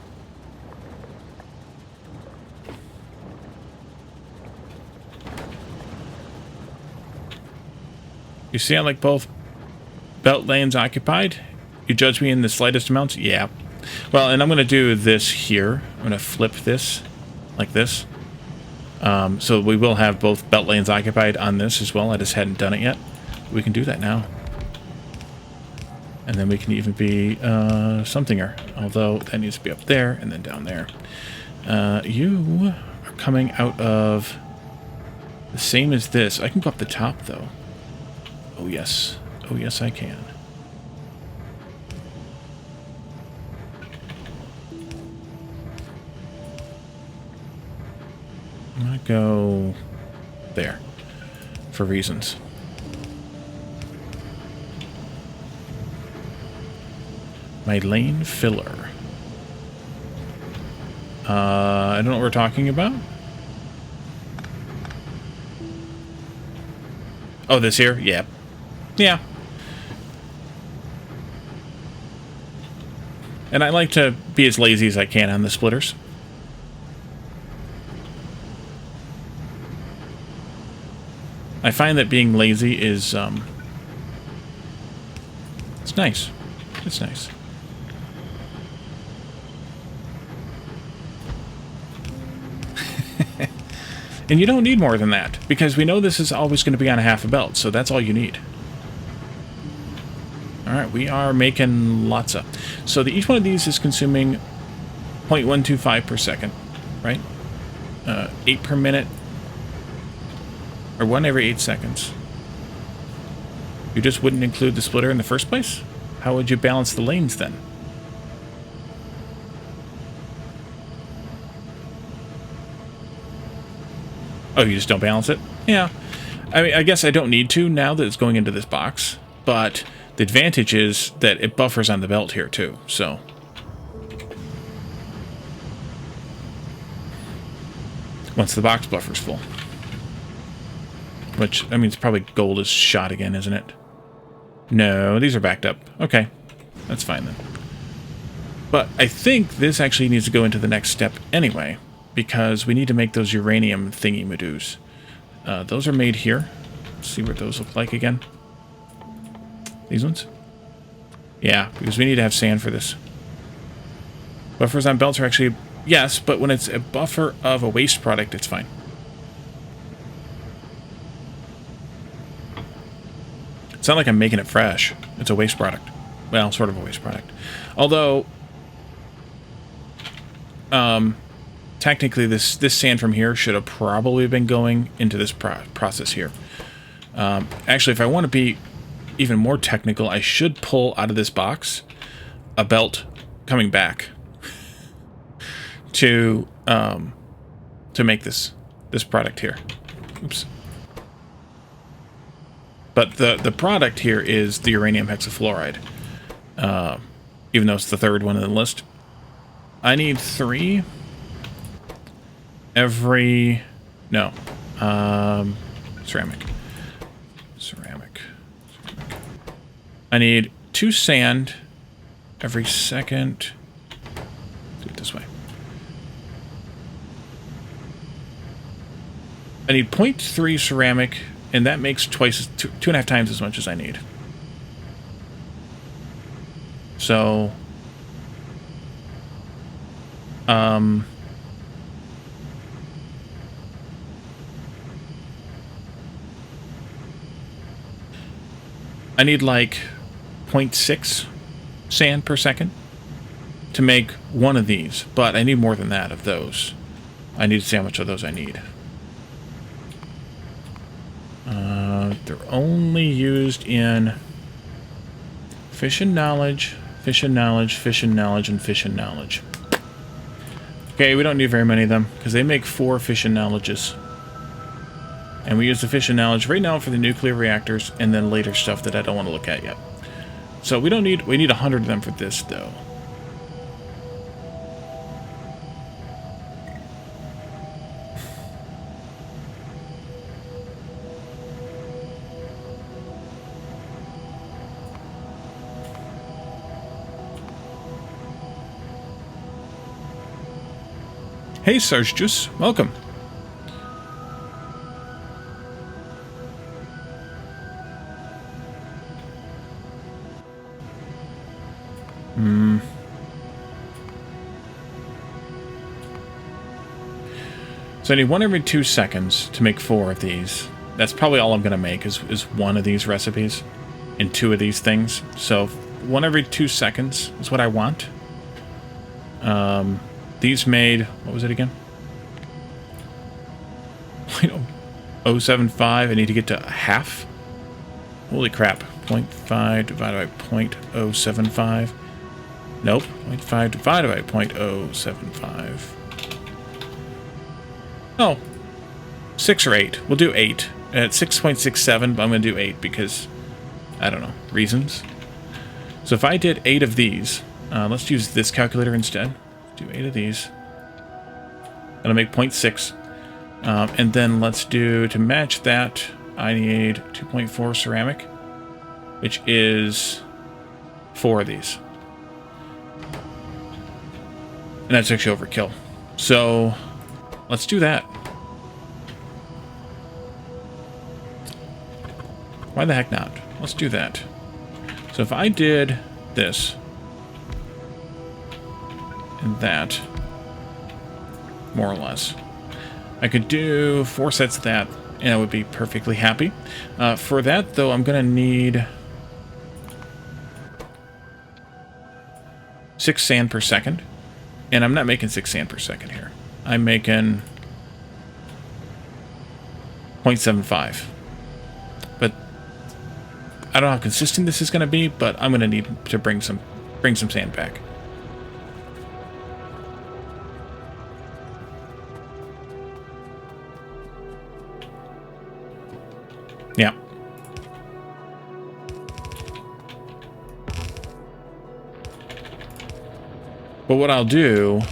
Speaker 2: You see I like both belt lanes occupied? You judge me in the slightest amounts? Yeah. Well, and I'm going to do this here. I'm going to flip this like this. So we will have both belt lanes occupied on this as well. I just hadn't done it yet. We can do that now. And then we can even be somethinger. Although that needs to be up there and then down there. You are coming out of the same as this. I can go up the top though. Oh yes. Oh yes I can. I'm gonna go there for reasons. My lane filler. I don't know what we're talking about. Oh, this here? Yeah. Yeah. And I like to be as lazy as I can on the splitters. I find that being lazy is, it's nice. It's nice. And you don't need more than that, because we know this is always going to be on a half a belt, so that's all you need. Alright, we are making lots of. So each one of these is consuming 0.125 per second, right? 8 per minute. Or 1 every 8 seconds. You just wouldn't include the splitter in the first place? How would you balance the lanes then? Oh, you just don't balance it? Yeah. I mean, I guess I don't need to now that it's going into this box, but the advantage is that it buffers on the belt here too, so. Once the box buffer's full. Which, I mean, it's probably gold is shot again, isn't it? No, these are backed up. Okay, that's fine then. But I think this actually needs to go into the next step anyway, because we need to make those uranium thingy-madoos. Those are made here. Let's see what those look like again. These ones? Yeah, because we need to have sand for this. Buffers on belts are actually... Yes, but when it's a buffer of a waste product, it's fine. It's not like I'm making it fresh. It's a waste product. Well, sort of a waste product. Although... technically, this sand from here should have probably been going into this process here. Actually, if I want to be even more technical, I should pull out of this box a belt coming back to make this product here. Oops. But the product here is the uranium hexafluoride, even though it's the third one in the list. I need 3 every... No. Ceramic. I need 2 sand every second. Do it this way. I need 0.3 ceramic, and that makes two and a half times as much as I need. So... I need like 0.6 sand per second to make one of these, but I need more than that of those. I need to see how much of those I need. They're only used in fission knowledge, fission knowledge, fission knowledge, and fission knowledge. Okay, we don't need very many of them because they make 4 fission knowledges. And we use the fission knowledge right now for the nuclear reactors and then later stuff that I don't want to look at yet. So we need 100 of them for this though. Hey, Sarge Juice, welcome. So I need 1 every 2 seconds to make 4 of these. That's probably all I'm going to make is 1 of these recipes and 2 of these things. So 1 every 2 seconds is what I want. These made, what was it again? 0.075. I need to get to half. Holy crap. 0.5 divided by 0.075. Nope. 0.5 divided by 0.075. Oh. 6 or 8. We'll do 8. At 6.67, but I'm going to do 8 because, I don't know, reasons. So if I did 8 of these, let's use this calculator instead. Do 8 of these. That'll make 0.6. And then let's do, to match that, I need 2.4 ceramic, which is 4 of these. And that's actually overkill. So let's do that. Why the heck not? Let's do that. So if I did this and that, more or less, I could do 4 sets of that and I would be perfectly happy. For that though, I'm gonna need 6 sand per second. And I'm not making 6 sand per second here. I'm making 0.75. But I don't know how consistent this is going to be, but I'm going to need to bring some sand back. Yeah. But what I'll do,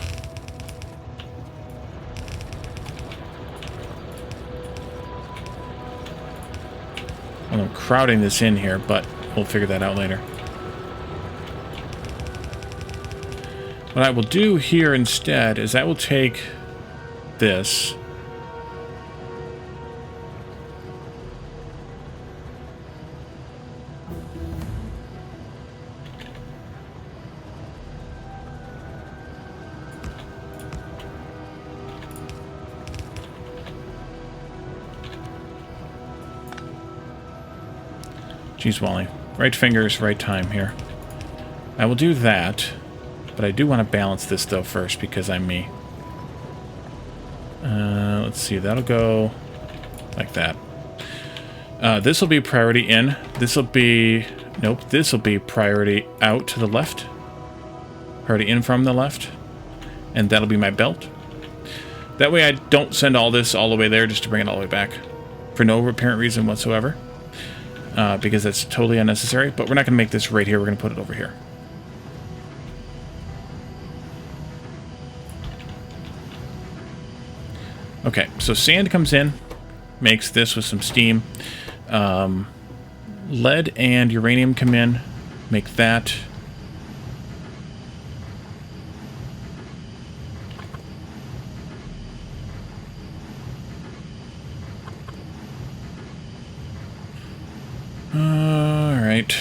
Speaker 2: well, I'm crowding this in here, but we'll figure that out later. What I will do here instead is I will take this. Jeez, Wally. Right fingers, right time here. I will do that, but I do want to balance this, though, first, because I'm me. Let's see, that'll go like that. This will be priority in. This will be... Nope, this will be priority out to the left. Priority in from the left. And that'll be my belt. That way I don't send all this all the way there just to bring it all the way back. For no apparent reason whatsoever. Because that's totally unnecessary. But we're not going to make this right here. We're going to put it over here. Okay, so sand comes in, makes this with some steam. Lead and uranium come in, make that. All right.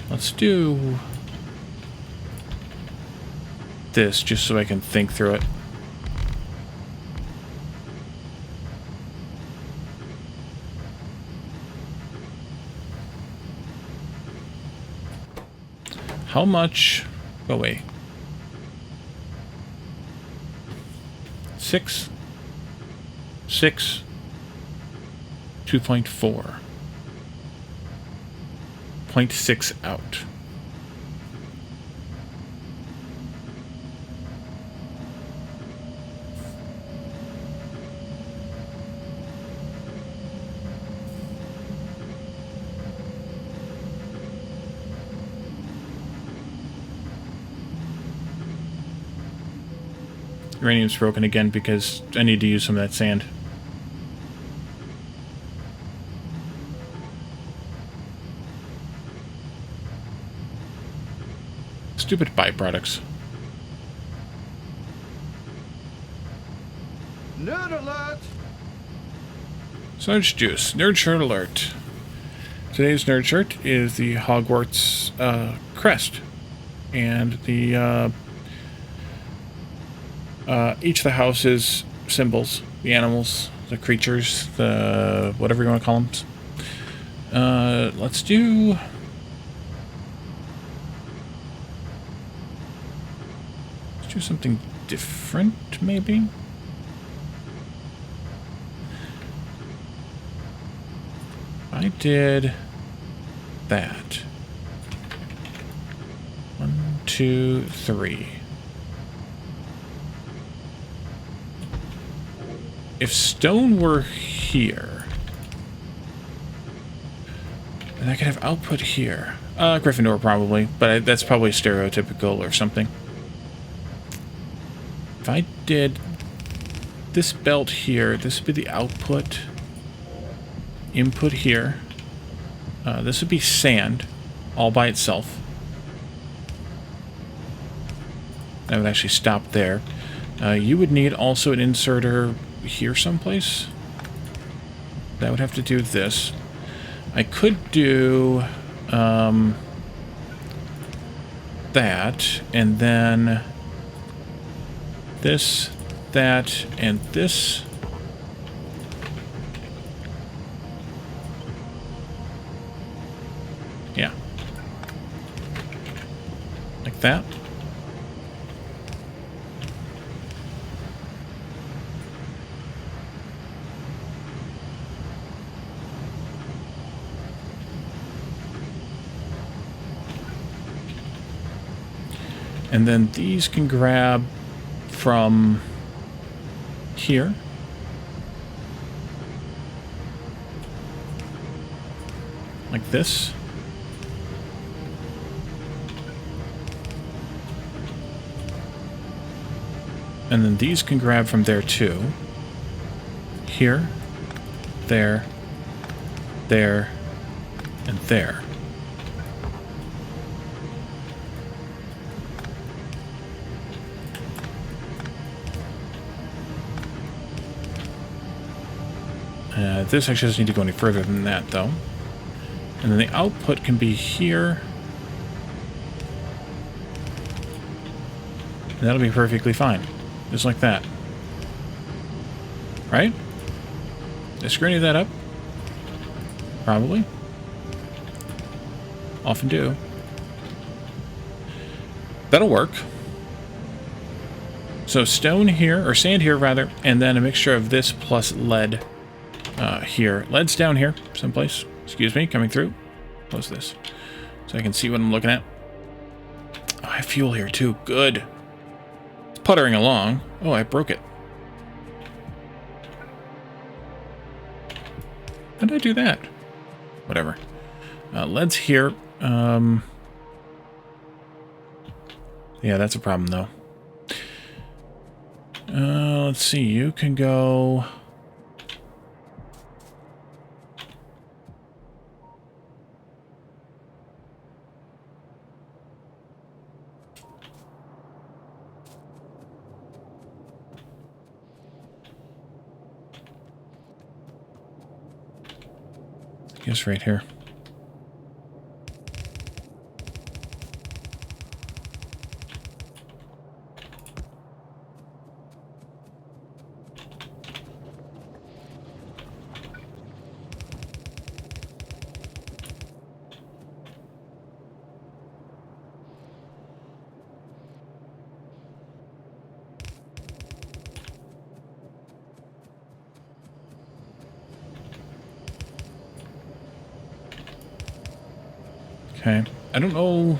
Speaker 2: Let's do... this just so I can think through it. How much? Oh, wait. 6, 6, 2.4, 0.6 out. Uranium's broken again because I need to use some of that sand. Stupid byproducts.
Speaker 4: Nerd alert!
Speaker 2: Sarge Juice, Nerd Shirt Alert. Today's Nerd Shirt is the Hogwarts crest. And the each of the houses' symbols, the animals, the creatures, the whatever you want to call them. Let's do... Let's do something different, maybe? I did that. 1, 2, 3. If stone were here, then I could have output here. Gryffindor probably, but that's probably stereotypical or something. If I did this belt here, this would be the output. Input here. This would be sand, all by itself. That would actually stop there. You would need also an inserter here someplace. That would have to do this. I could do that, and then this, that, and this. Yeah. Like that. And then these can grab from here. Like this. And then these can grab from there too. Here, there, there, and there. This actually doesn't need to go any further than that, though. And then the output can be here. And that'll be perfectly fine. Just like that. Right? Did I screw any of that up? Probably. Often do. That'll work. So stone here, or sand here rather, and then a mixture of this plus lead here. Lead's down here someplace. Excuse me, coming through. Close this so I can see what I'm looking at. Oh, I have fuel here too. Good. It's puttering along. Oh, I broke it. How did I do that? Whatever. Lead's here. Yeah, that's a problem though. Let's see. You can go... I guess right here. Okay. I don't know...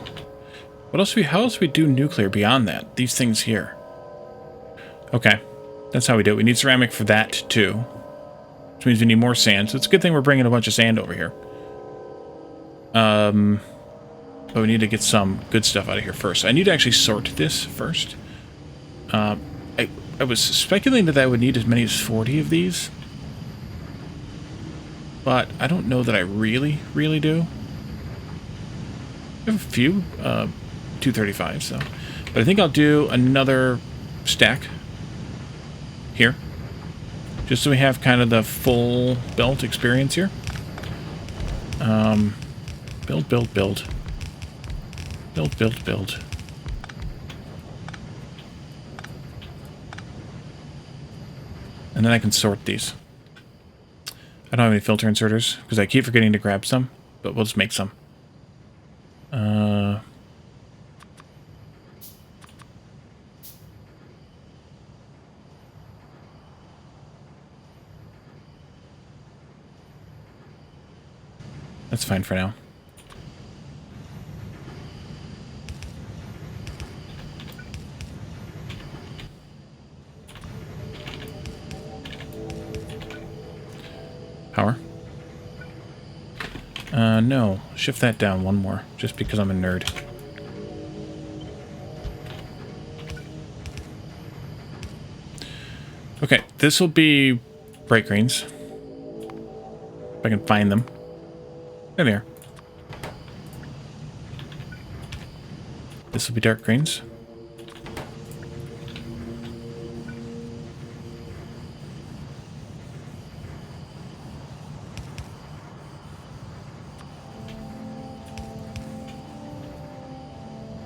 Speaker 2: What else how else we do nuclear beyond that? These things here. Okay. That's how we do it. We need ceramic for that, too. Which means we need more sand. So it's a good thing we're bringing a bunch of sand over here. But we need to get some good stuff out of here first. I need to actually sort this first. I was speculating that I would need as many as 40 of these. But I don't know that I really do. I have a few 235, so. But I think I'll do another stack here. Just so we have kind of the full belt experience here. Build. Build. And then I can sort these. I don't have any filter inserters, because I keep forgetting to grab some, but we'll just make some. That's fine for now. Power. No. Shift that down one more, just because I'm a nerd. Okay, this will be bright greens. If I can find them. There they are. This will be dark greens.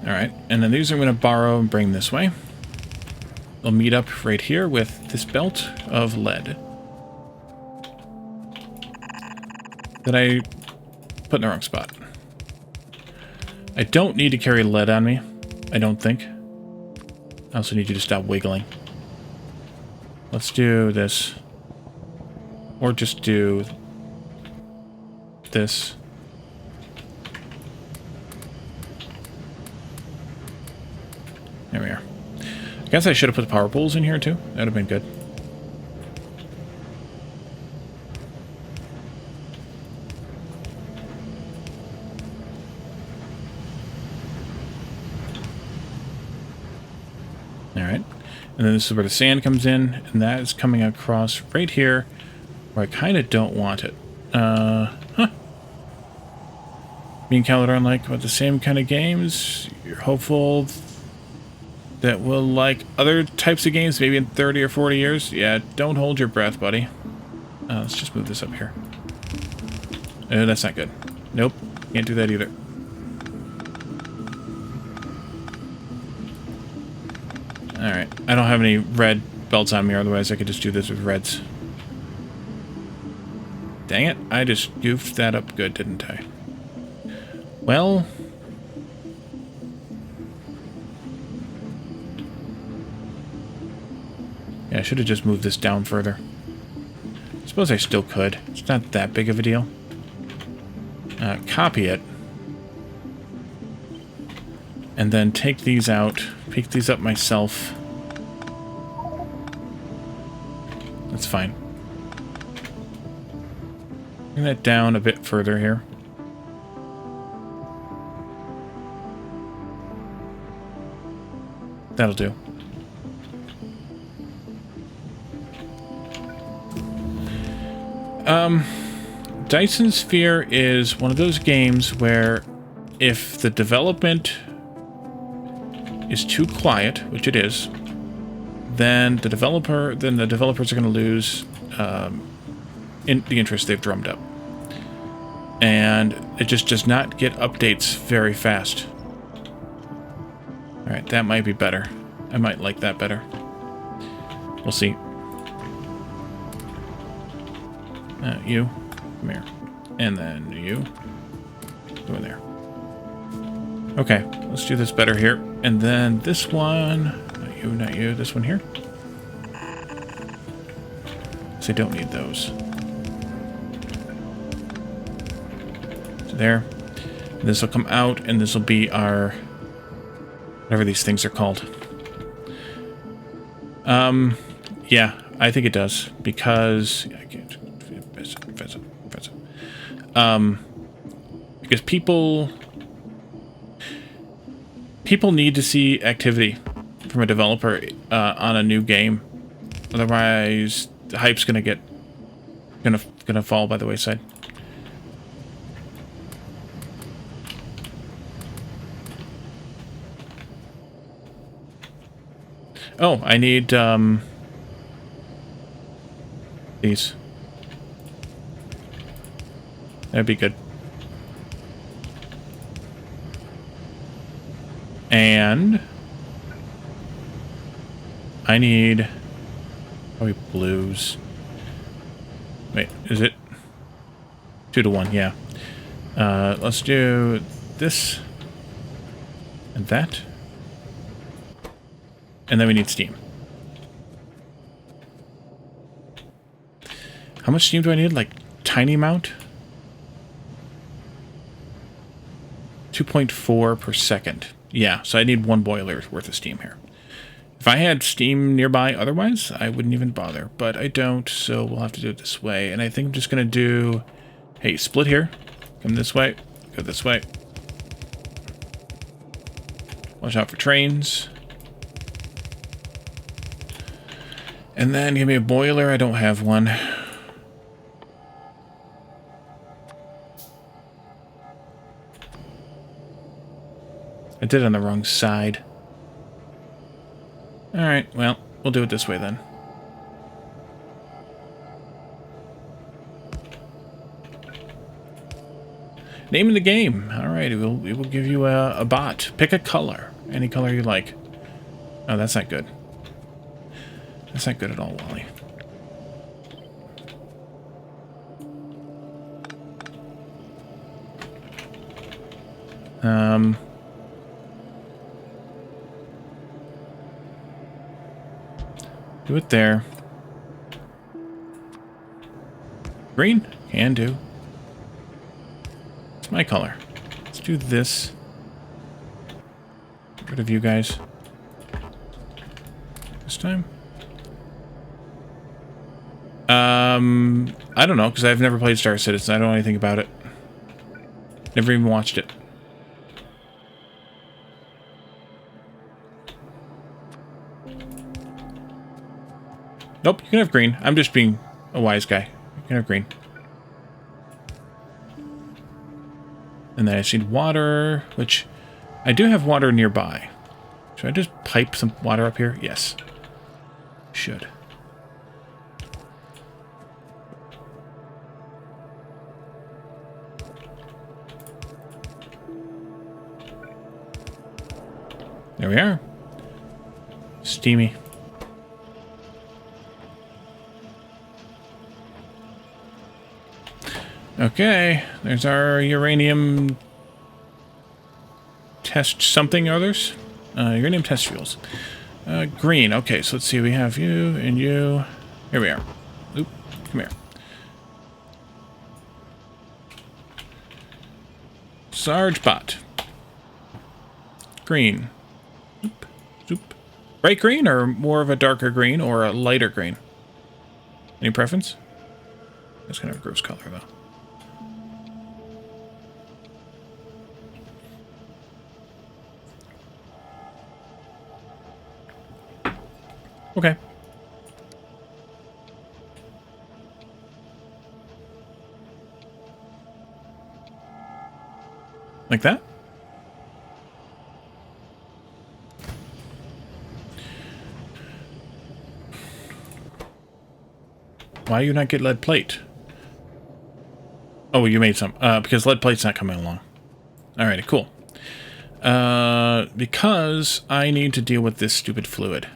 Speaker 2: Alright, and then these I'm going to borrow and bring this way. They'll meet up right here with this belt of lead that I put in the wrong spot. I don't need to carry lead on me, I don't think. I also need you to stop wiggling. Let's do this. Or just do this. There we are. I guess I should have put the power poles in here too. That would have been good. Alright. And then this is where the sand comes in, and that is coming across right here where I kind of don't want it. Me and Caledon like about the same kind of games. You're hopeful that we'll like other types of games maybe in 30 or 40 years. Yeah, don't hold your breath, buddy. Let's just move this up here. That's not good. Nope, can't do that either. Alright, I don't have any red belts on me, otherwise I could just do this with reds. Dang it, I just goofed that up good, didn't I? Well... yeah, I should have just moved this down further. I suppose I still could. It's not that big of a deal. Copy it. And then take these out. Pick these up myself. That's fine. Bring that down a bit further here. That'll do. Dyson Sphere is one of those games where if the development is too quiet, which it is, then the developers are going to lose in the interest they've drummed up. And it just does not get updates very fast. Alright, that might be better. I might like that better. We'll see. You, come here. And then you, go in there. Okay, let's do this better here. And then this one, not you, this one here. So I don't need those. So there. This will come out, and this will be our... whatever these things are called. Yeah, I think it does, because... I can't... because people need to see activity from a developer on a new game. Otherwise, the hype's gonna fall by the wayside. Oh, I need these. That'd be good. And I need probably blues. Wait, is it 2 to 1? Yeah. Let's do this and that. And then we need steam. How much steam do I need? Like, tiny amount? 2.4 per second. Yeah, so I need 1 boiler worth of steam here. If I had steam nearby otherwise, I wouldn't even bother. But I don't, so we'll have to do it this way. And I think I'm just going to do... Hey, split here. Come this way. Go this way. Watch out for trains. And then give me a boiler. I don't have one. I did it on the wrong side. Alright, well, we'll do it this way then. Name of the game. Alright, it will give you a bot. Pick a color. Any color you like. Oh, that's not good. That's not good at all, Wally. Do it there. Green? Can do. It's my color. Let's do this. Get rid of you guys. This time? I don't know, because I've never played Star Citizen. I don't know anything about it. Never even watched it. Nope, you can have green. I'm just being a wise guy. You can have green. And then I just need water, which I do have water nearby. Should I just pipe some water up here? Yes. Should. There we are. Steamy. Okay, there's our uranium test something or others. Uranium test fuels. Green. Okay, so let's see. We have you and you. Here we are. Oop, come here. Sarge bot. Green. Oop, oop. Bright green or more of a darker green or a lighter green? Any preference? That's kind of a gross color though. Okay. Like that? Why do you not get lead plate? Oh, you made some. Because lead plate's not coming along. Alrighty, cool. Because I need to deal with this stupid fluid.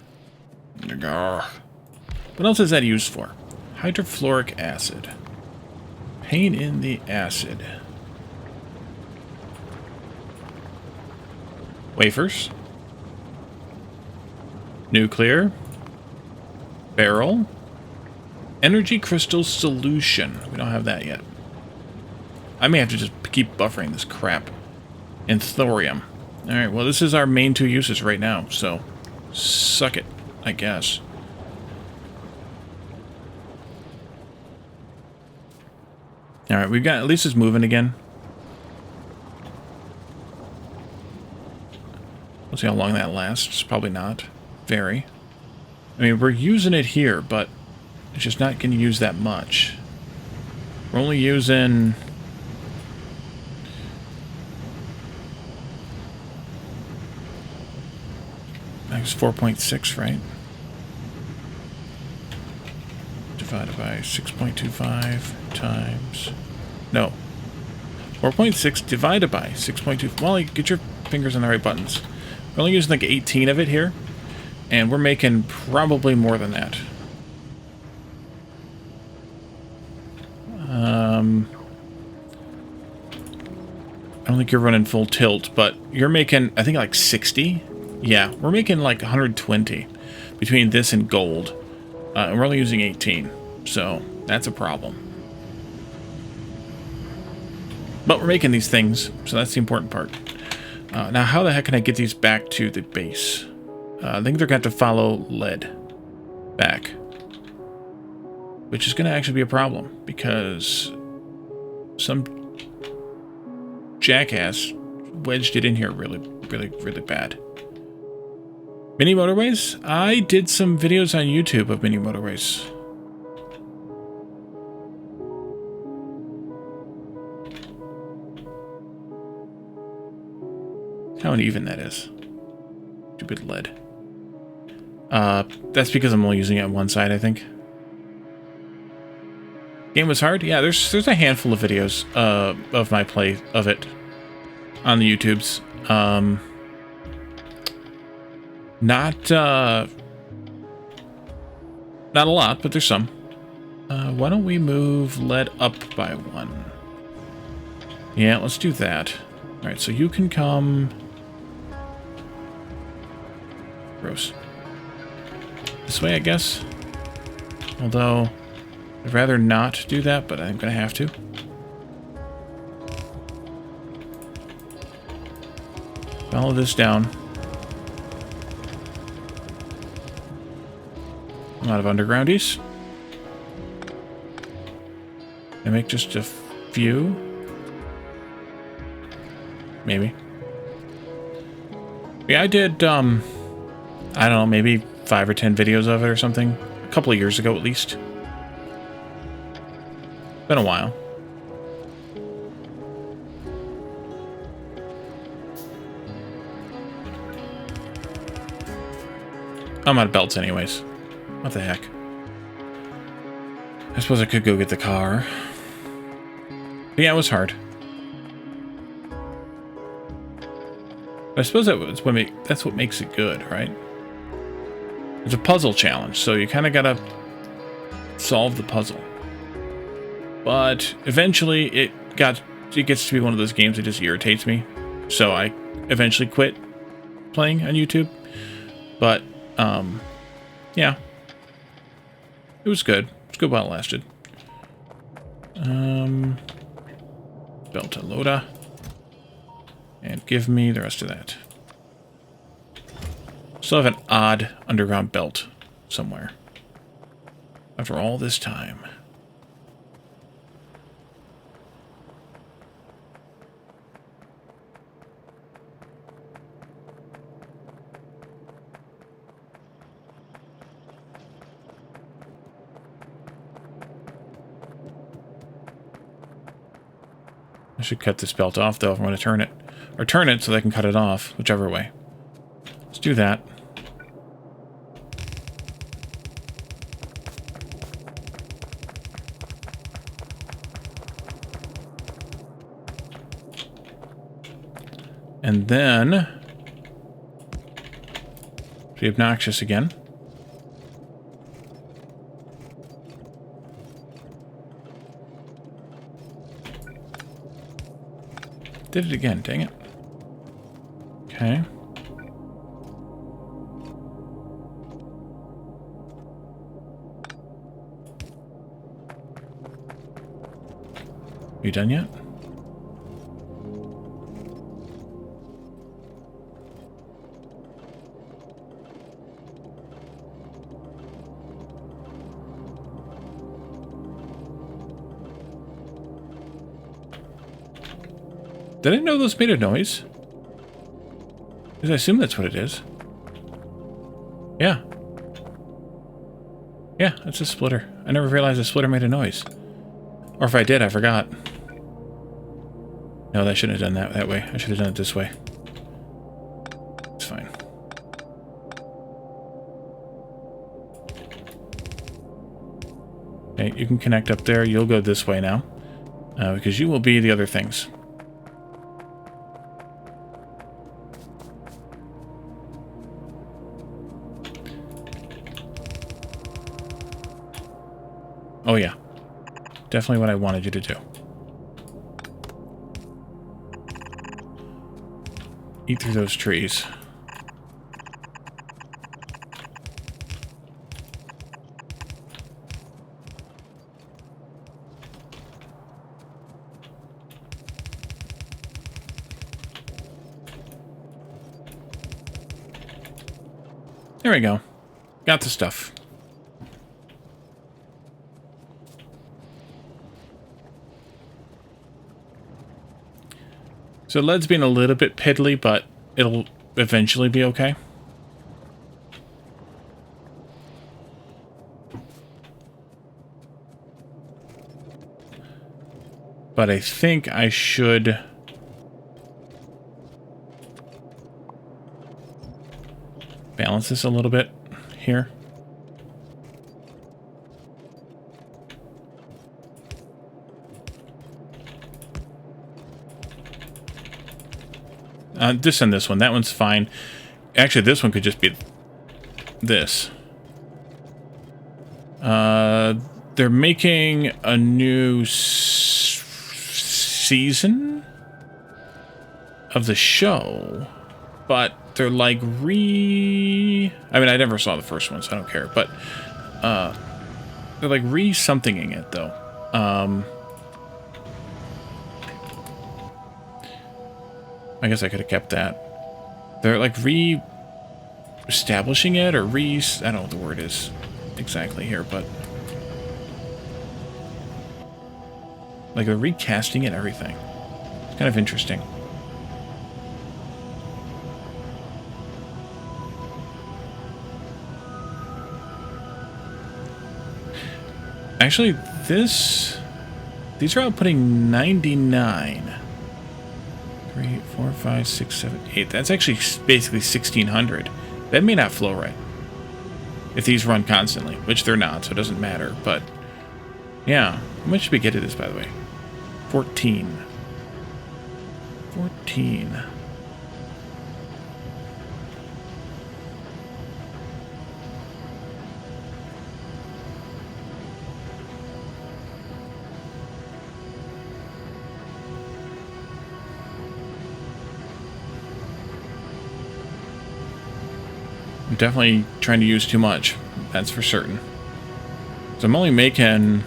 Speaker 2: What else is that used for? Hydrofluoric acid. Pain in the acid. Wafers. Nuclear. Barrel. Energy crystal solution. We don't have that yet. I may have to just keep buffering this crap. and thorium. Alright, well this is our main two uses right now, so suck it, I guess. Alright, we've got, at least it's moving again. We'll see how long that lasts. Probably not. Very. I mean, we're using it here, but it's just not going to use that much. We're only using... I think it's 4.6, right? Divided by 6.25 times... No. 4.6 divided by 6.2... Well, get your fingers on the right buttons. We're only using like 18 of it here. And we're making probably more than that. I don't think you're running full tilt, but you're making, I think, like 60. Yeah, we're making like 120 between this and gold. And we're only using 18, so that's a problem. But we're making these things, so that's the important part. Now, how the heck can I get these back to the base? I think they're going to have to follow lead back. Which is going to actually be a problem, because some jackass wedged it in here really bad. Mini motorways? I did some videos on YouTube of mini motorways. How uneven that is. Stupid lead. That's because I'm only using it on one side, I think. Game was hard? Yeah, there's a handful of videos of my play of it on the YouTubes. Not a lot, but there's some. Why don't we move lead up by 1? Yeah, let's do that. Alright, so you can come... Gross. This way, I guess. Although, I'd rather not do that, but I'm gonna have to. Follow this down. A lot of undergroundies. I make just a few. Maybe. Yeah, I did, I don't know, maybe 5 or 10 videos of it or something. A couple of years ago, at least. Been a while. I'm out of belts anyways. What the heck? I suppose I could go get the car. But yeah, it was hard. I suppose that's what makes it good, right? It's a puzzle challenge, so you kind of gotta solve the puzzle. But eventually, it gets to be one of those games that just irritates me. So I eventually quit playing on YouTube. But yeah, it was good. It was good while it lasted. Belta Loda. And give me the rest of that. Still have an odd underground belt somewhere. After all this time. I should cut this belt off, though, if I'm going to turn it. Or turn it so that I can cut it off, whichever way. Let's do that. And then... be obnoxious again. Did it again, dang it. Okay. You done yet? Did I know those made a noise? Because I assume that's what it is. Yeah. Yeah, it's a splitter. I never realized a splitter made a noise. Or if I did, I forgot. No, I shouldn't have done that way. I should have done it this way. It's fine. Okay, you can connect up there. You'll go this way now. Because you will be the other things. Oh yeah. Definitely what I wanted you to do. Eat through those trees. There we go. Got the stuff. So lead's being a little bit piddly, but it'll eventually be okay. But I think I should balance this a little bit here. This and this one. That one's fine. Actually, this one could just be this. They're making a new season of the show, but they're like I mean, I never saw the first one, so I don't care, but they're like re-somethinging it, though. I guess I could have kept that. They're like re-establishing it, or I don't know what the word is exactly here, but like they're recasting it and everything. It's kind of interesting. Actually, these are outputting 99. 3, 4, 5, 6, 7, 8. That's actually basically 1600. That may not flow right if these run constantly, which they're not, so it doesn't matter. But yeah, how much should we get to this, by the way? 14. 14. I'm definitely trying to use too much. That's for certain. So I'm only making...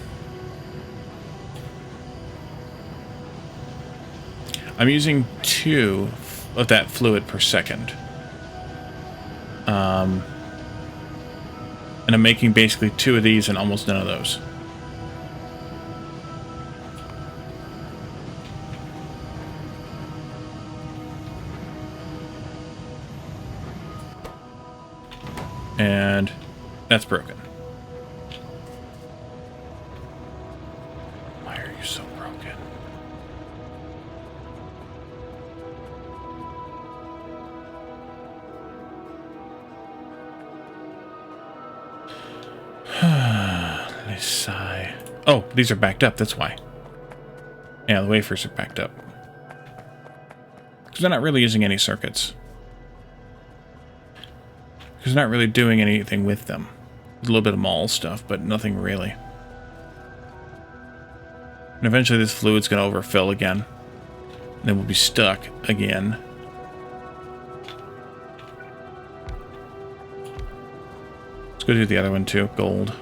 Speaker 2: I'm using 2 of that fluid per second. And I'm making basically 2 of these and almost none of those. And that's broken. Why are you so broken? Let me sigh. Oh, these are backed up, that's why. Yeah, the wafers are backed up. Because they're not really using any circuits. Because they're not really doing anything with them. A little bit of mall stuff, but nothing really. And eventually this fluid's going to overfill again. And then we'll be stuck again. Let's go do the other one too, gold.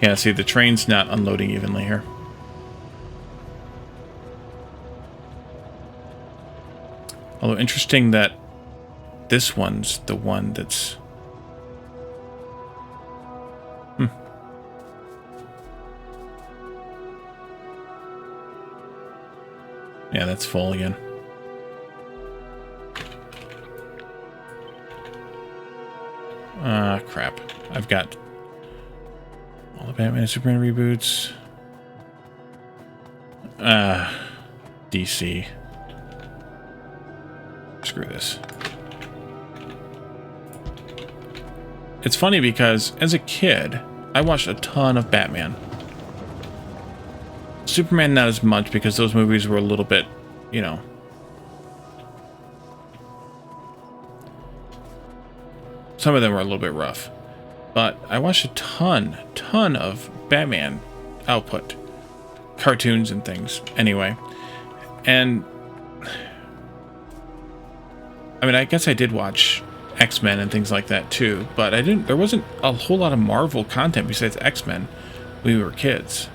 Speaker 2: Yeah, see, the train's not unloading evenly here. Although interesting that this one's the one that's... Yeah, that's full again. Crap. I've got all the Batman and Superman reboots. DC. Screw this. It's funny because as a kid, I watched a ton of Batman. Superman not as much because those movies were a little bit, you know. Some of them were a little bit rough. But I watched a ton of Batman output. Cartoons and things. Anyway. And I mean, I guess I did watch X-Men and things like that too, but there wasn't a whole lot of Marvel content besides X-Men when we were kids.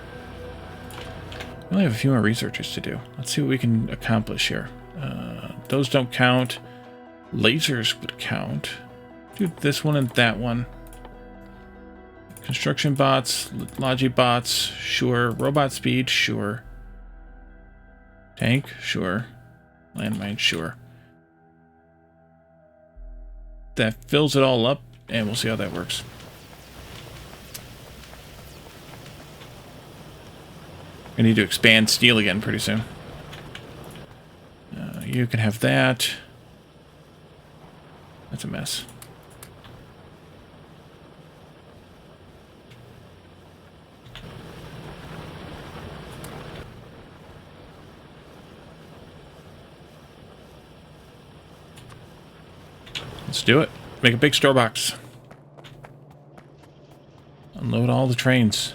Speaker 2: We only have a few more researches to do. Let's see what we can accomplish here. Those don't count. Lasers would count. Do this one and that one. Construction bots, Logi bots, sure. Robot speed, sure. Tank, sure. Landmine, sure. That fills it all up, and we'll see how that works. I need to expand steel again pretty soon. You can have that. That's a mess. Let's do it. Make a big store box. Unload all the trains.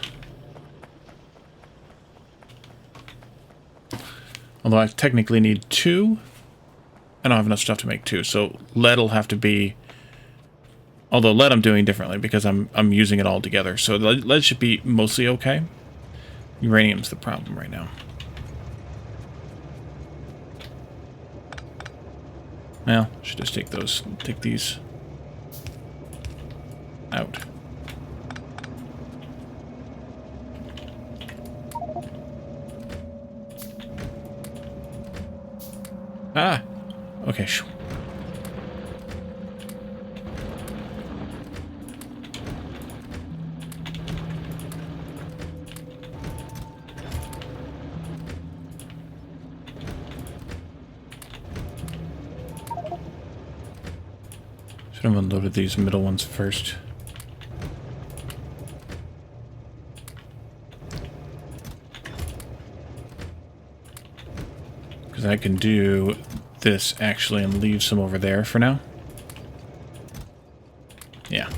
Speaker 2: Although I technically need 2. I don't have enough stuff to make 2, so lead will have to be... Although lead I'm doing differently because I'm using it all together. So lead should be mostly okay. Uranium's the problem right now. Well, should just take these out. Ah! Okay, sure. Should have unloaded these middle ones first. Because I can do this actually and leave some over there for now. Yeah.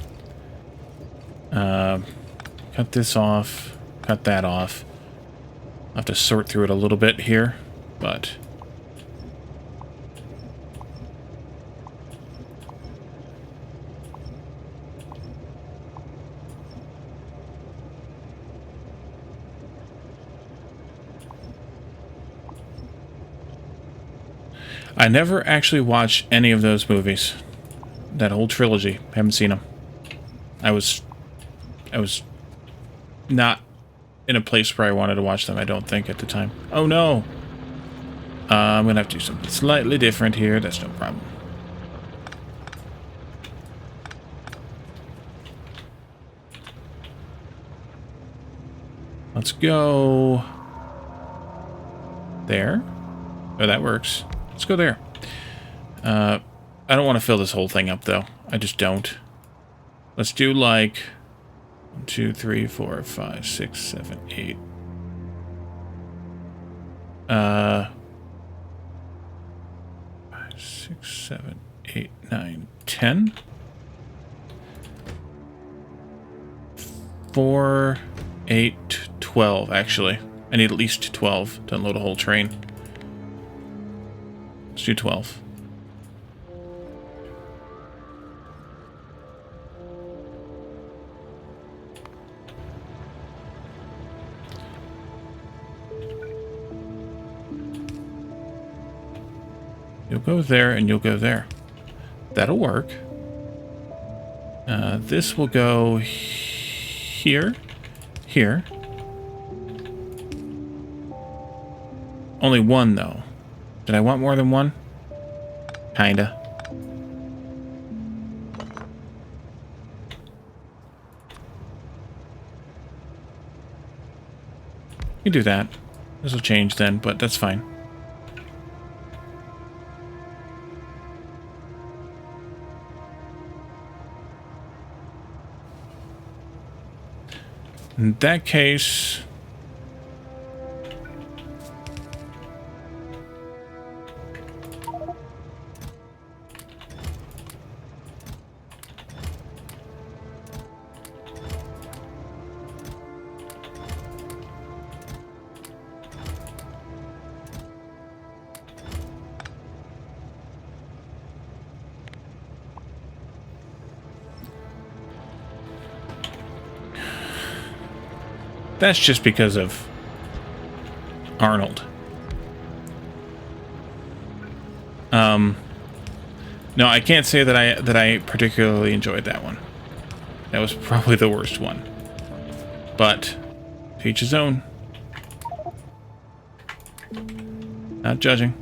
Speaker 2: Cut this off. Cut that off. I'll have to sort through it a little bit here, but... I never actually watched any of those movies. That whole trilogy. Haven't seen them. I was not in a place where I wanted to watch them, I don't think, at the time. Oh no! I'm gonna have to do something slightly different here. That's no problem. Let's go... there. Oh, that works. Let's go there. I don't want to fill this whole thing up, though. I just don't. Let's do, like... 1, 2, 3, 4, 5, 6, 7, 8. 5, 6, 7, 8, 9, 10. 4, 8, 12, actually. I need at least 12 to unload a whole train. Let's do 12. You'll go there and you'll go there. That'll work. This will go here, here. Only one, though. Did I want more than one? Kinda. You do that. This will change then, but that's fine. In that case... That's just because of Arnold. No, I can't say that I particularly enjoyed that one. That was probably the worst one. But to each his own. Not judging.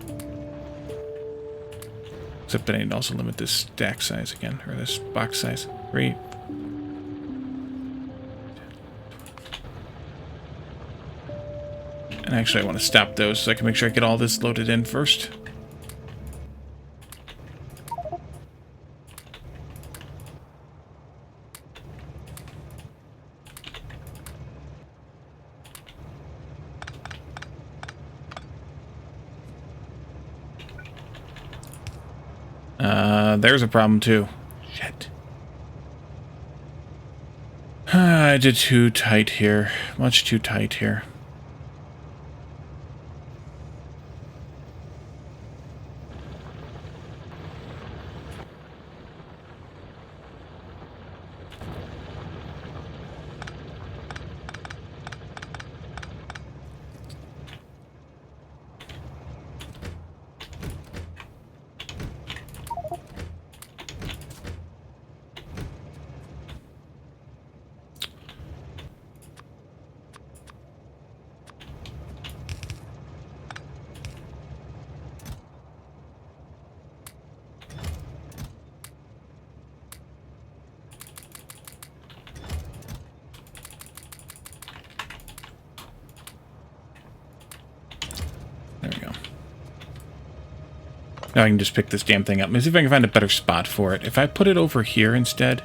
Speaker 2: Except that I need to also limit this stack size again, or this box size. 3. And actually, I want to stop those so I can make sure I get all this loaded in first. There's a problem too. Shit. I did too tight here. Much too tight here. There we go. Now I can just pick this damn thing up. Let me see if I can find a better spot for it. If I put it over here instead,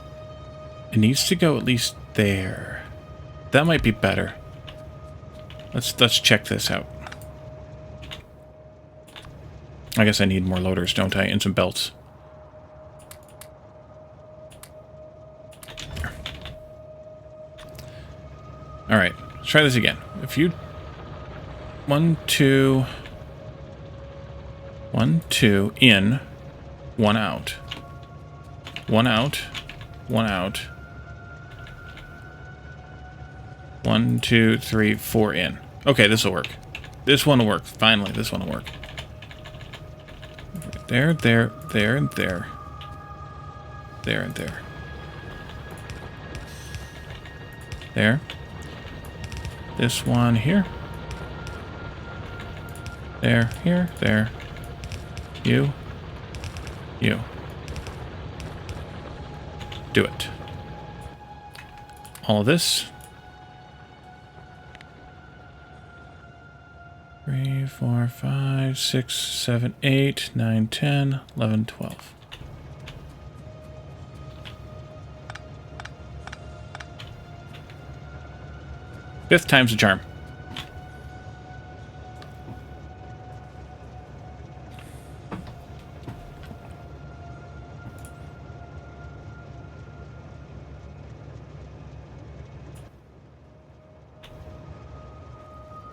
Speaker 2: it needs to go at least there. That might be better. Let's check this out. I guess I need more loaders, don't I? And some belts. Alright, let's try this again. If you... 1, 2... 1, 2, in, 1 out. 1 out, 1 out. 1, 2, 3, 4 in. Okay, this will work. This one will work. Finally, this one will work. There, there, there, and there. There and there. There. This one here. There, here, there. You. You. Do it. All of this. 3, 4, 5, 6, 7, 8, 9, 10, 11, 12. Fifth time's the charm.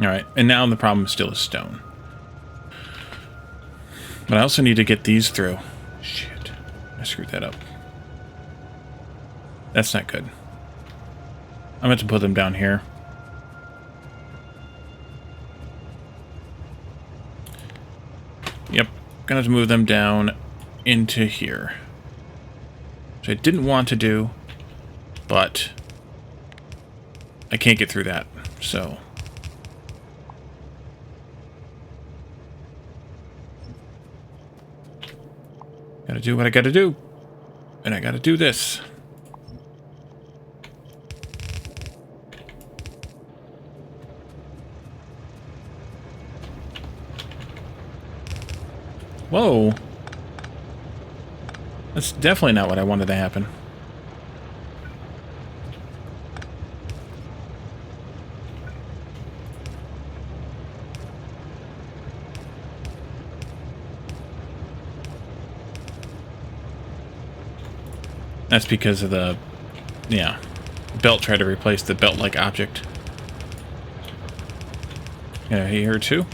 Speaker 2: Alright, and now the problem still is stone. But I also need to get these through. Shit, I screwed that up. That's not good. I meant to put them down here. Yep, gonna have to move them down into here. Which I didn't want to do, but I can't get through that, so... Gotta do what I gotta do. And I gotta do this. Whoa. That's definitely not what I wanted to happen. That's because of the, yeah, belt tried to replace the belt-like object. Yeah, here too.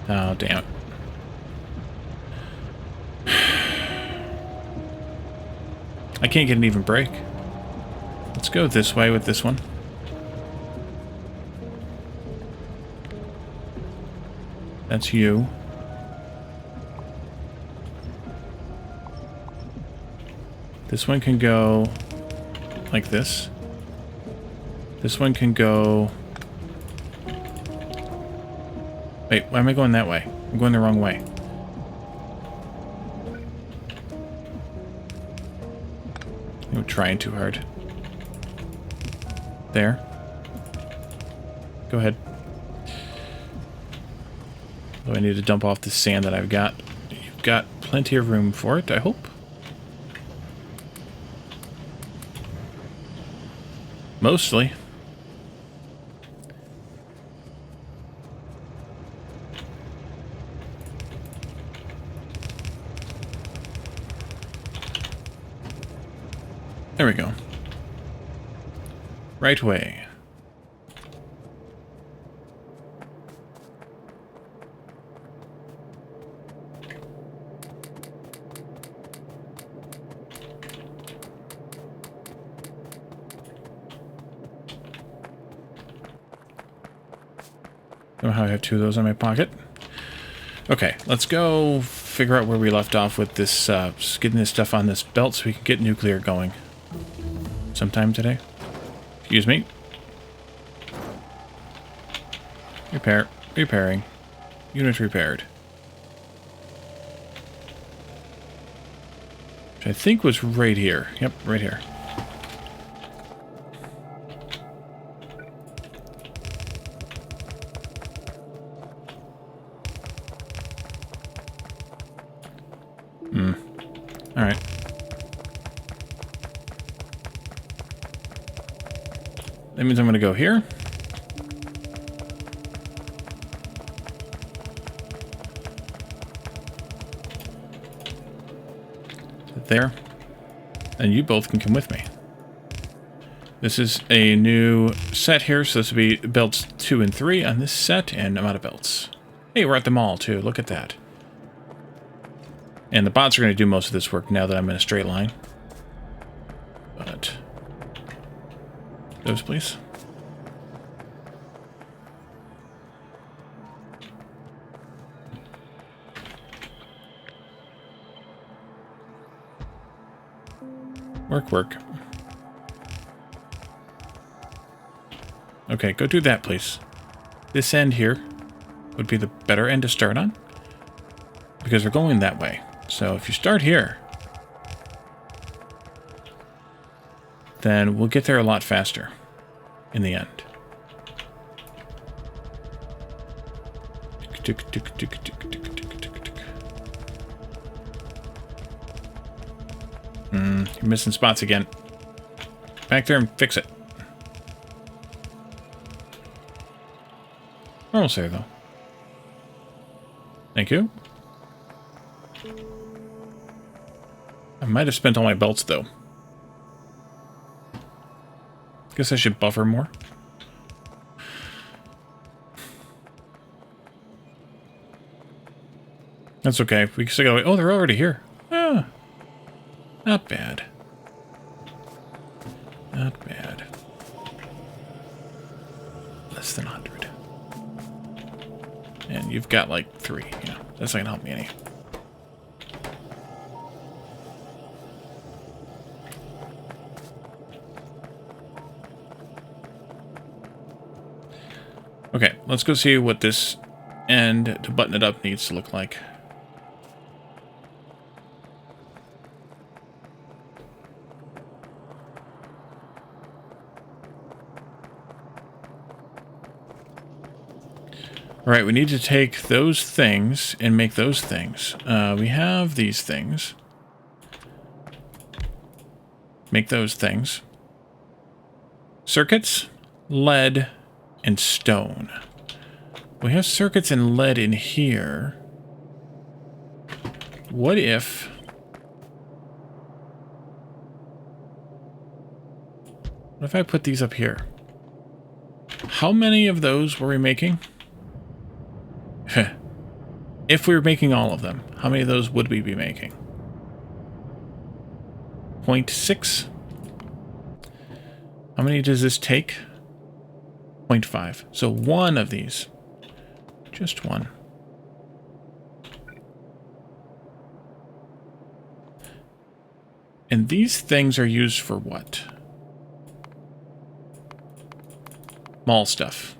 Speaker 2: Oh, damn it. I can't get an even break. Let's go this way with this one. That's you. This one can go like this. This one can go... Wait, why am I going that way? I'm going the wrong way. I'm trying too hard. There. Go ahead. Though I need to dump off the sand that I've got. You've got plenty of room for it, I hope. Mostly. There we go. Right way. Somehow I have two of those in my pocket. Okay, let's go figure out where we left off with this, getting this stuff on this belt so we can get nuclear going. Sometime today. Excuse me. Repairing. Unit repaired. Which I think was right here. Yep, right here. Alright. That means I'm going to go here. There. And you both can come with me. This is a new set here, so this will be belts 2 and 3 on this set, and I'm out of belts. Hey, we're at the mall, too. Look at that. And the bots are going to do most of this work now that I'm in a straight line. But... those, please. Work. Okay, go do that, please. This end here would be the better end to start on, because we're going that way. So if you start here, then we'll get there a lot faster in the end. You're missing spots again. Back there and fix it. Almost there, though. Thank you. I might have spent all my belts, though. Guess I should buffer more. That's okay. We can still go. Oh, they're already here. Ah, not bad. Not bad. Less than 100. And you've got like 3. Yeah, that's not gonna help me any. Okay, let's go see what this end to button it up needs to look like. All right, we need to take those things and make those things. We have these things. Make those things. Circuits, lead, and stone. We have circuits and lead in here. What if... What if I put these up here? How many of those were we making? If we were making all of them, how many of those would we be making? 0.6. How many does this take? 0.5. So one of these. Just one. And these things are used for what? Mall stuff.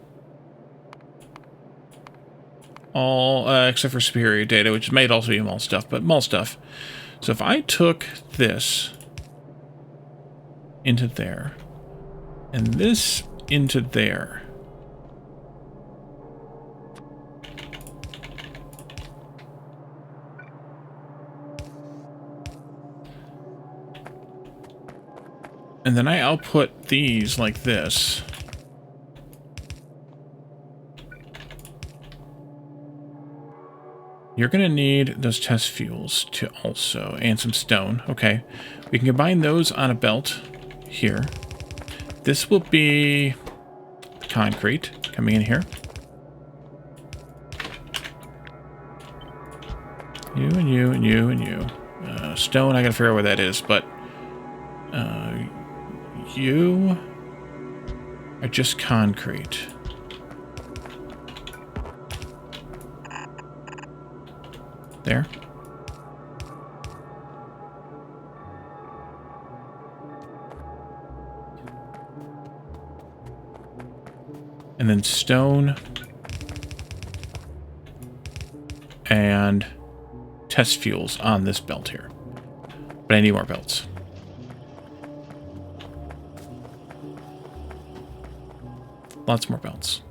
Speaker 2: All, except for superior data, which might also be mall stuff, but mall stuff. So if I took this into there, and this into there, and then I output these like this, you're going to need those test fuels to also, and some stone. Okay. We can combine those on a belt here. This will be concrete coming in here. You and you and you and you. Stone, I got to figure out where that is, but you are just concrete. There. And then stone and test fuels on this belt here. But I need more belts. Lots more belts.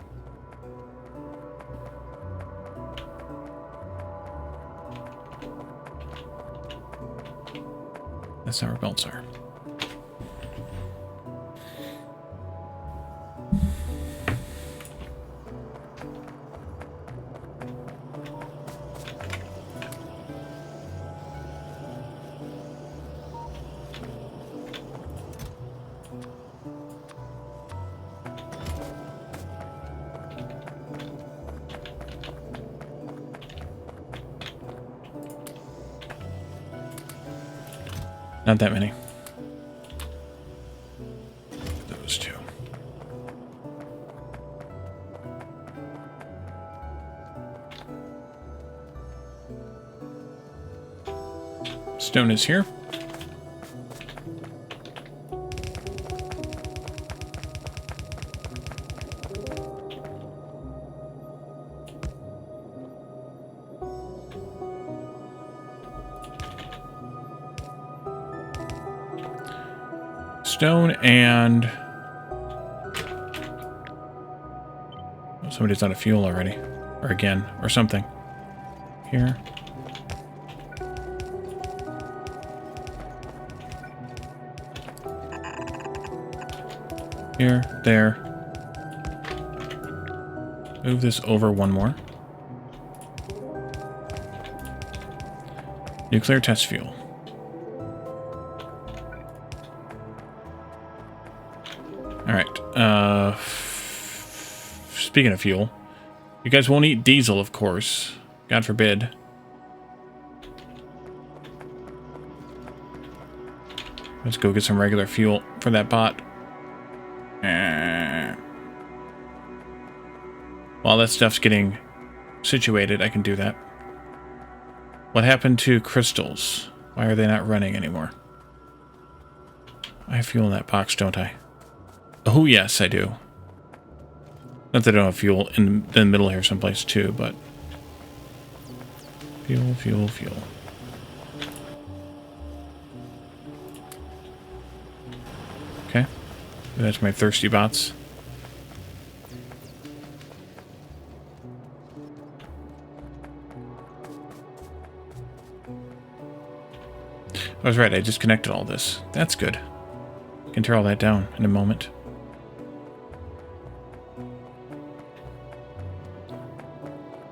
Speaker 2: That's how our belts are. Not that many. Those two. Stone is here. Stone and... Oh, somebody's done a fuel already. Or again. Or something. Here. Here. There. Move this over one more. Nuclear test fuel. Alright, speaking of fuel, you guys won't eat diesel, of course. God forbid. Let's go get some regular fuel for that bot. While that stuff's getting situated, I can do that. What happened to crystals? Why are they not running anymore? I have fuel in that box, don't I? Oh, yes, I do. Not that I don't have fuel in the middle here someplace too, but... Fuel, fuel, fuel. Okay. That's my thirsty bots. I was right, I disconnected all this. That's good. I can tear all that down in a moment.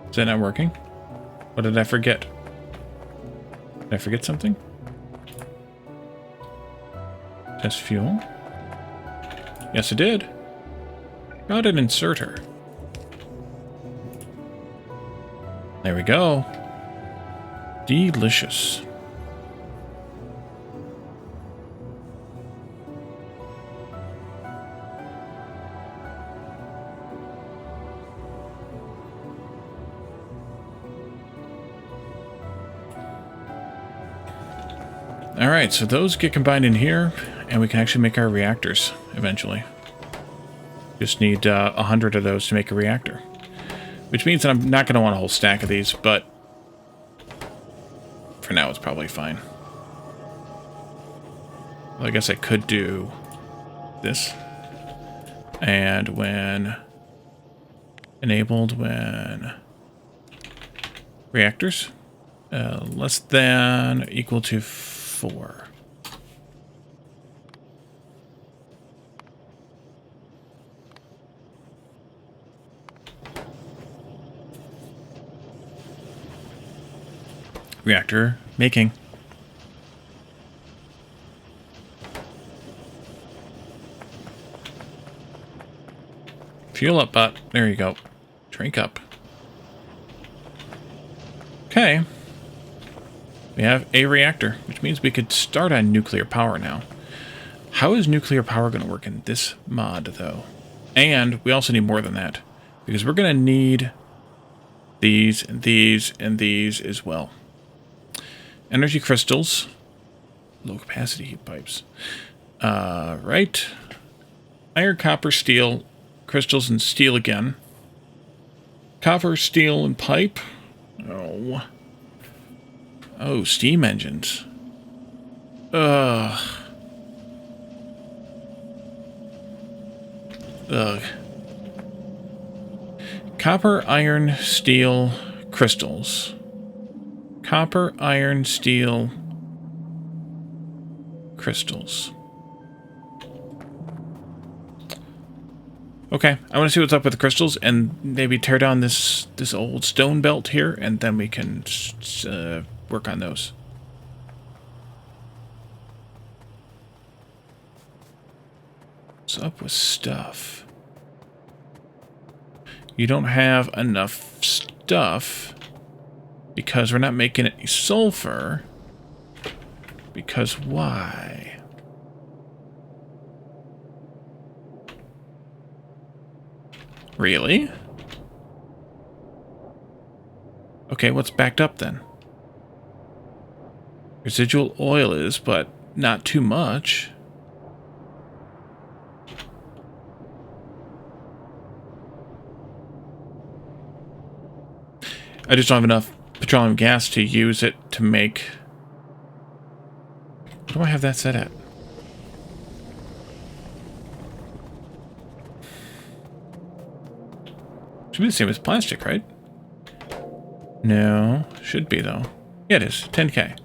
Speaker 2: Is that not working? What did I forget? Did I forget something? Test fuel. Yes, it did. Got an inserter. There we go. Delicious. Alright, so those get combined in here, and we can actually make our reactors eventually. Just need 100 of those to make a reactor. Which means that I'm not going to want a whole stack of these, but for now it's probably fine. Well, I guess I could do this. And when enabled, when reactors less than equal to 4. Reactor making. Fuel up, bot. There you go. Drink up. Okay. We have a reactor, which means we could start on nuclear power now. How is nuclear power going to work in this mod, though? And we also need more than that, because we're going to need these and these and these as well. Energy crystals. Low capacity heat pipes. Right. Iron, copper, steel, crystals, and steel again. Copper, steel, and pipe. Oh. Oh, steam engines. Ugh. Ugh. Copper, iron, steel, crystals. Copper, iron, steel, crystals. Okay, I want to see what's up with the crystals and maybe tear down this old stone belt here, and then we can work on those. What's up with stuff? You don't have enough stuff because we're not making any sulfur. Because why? Really? Okay, what's backed up then? Residual oil is, but not too much. I just don't have enough petroleum gas to use it to make... What do I have that set at? Should be the same as plastic, right? No, should be though. Yeah, it is. 10K.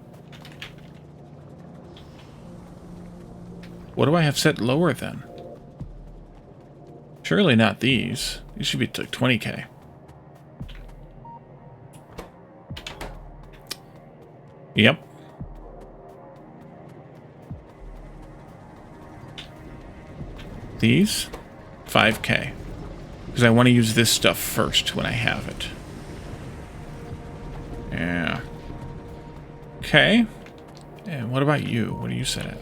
Speaker 2: What do I have set lower then? Surely not these. These should be like 20K. Yep. These 5K. Because I want to use this stuff first when I have it. Yeah. Okay. And what about you? What do you set at?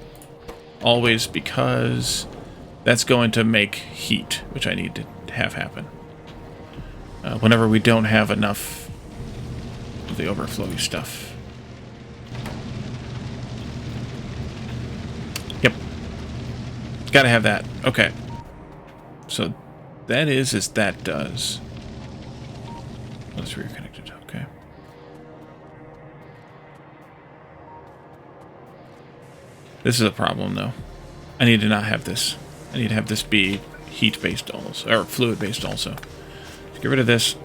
Speaker 2: Always, because that's going to make heat, which I need to have happen. Whenever we don't have enough of the overflowy stuff. Yep. Gotta have that. Okay. So that is that does. Let's reconnect it. Okay. This is a problem, though. I need to not have this. I need to have this be heat-based also, or fluid-based also. Let's get rid of this.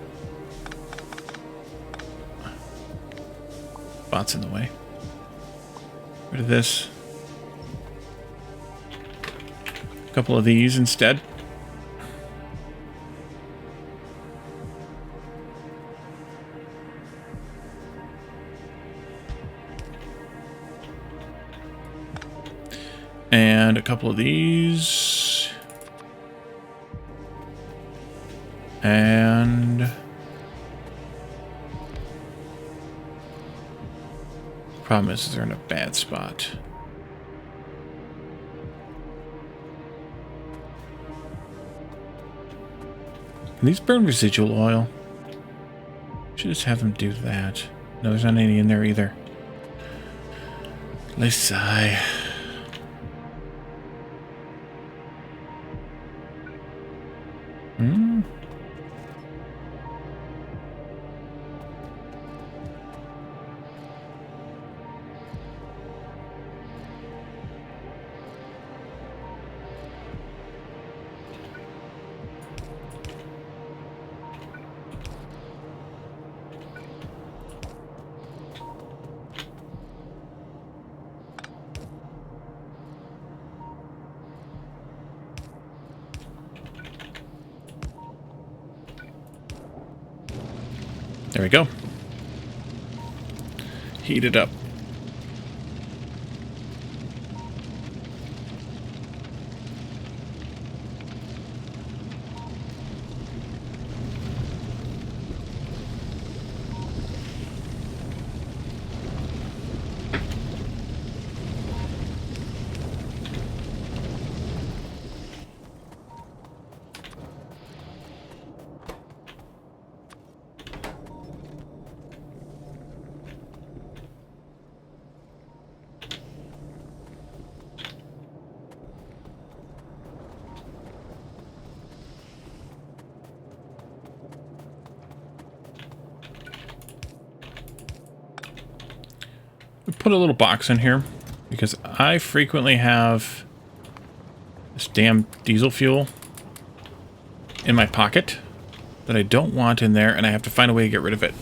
Speaker 2: Spot's in the way. Get rid of this. A couple of these instead. And a couple of these. And problem is they're in a bad spot. Can these burn residual oil? Should just have them do that. No, there's not any in there either. Let's sigh. There we go. Heat it up. Put a little box in here because I frequently have this damn diesel fuel in my pocket that I don't want in there, and I have to find a way to get rid of it.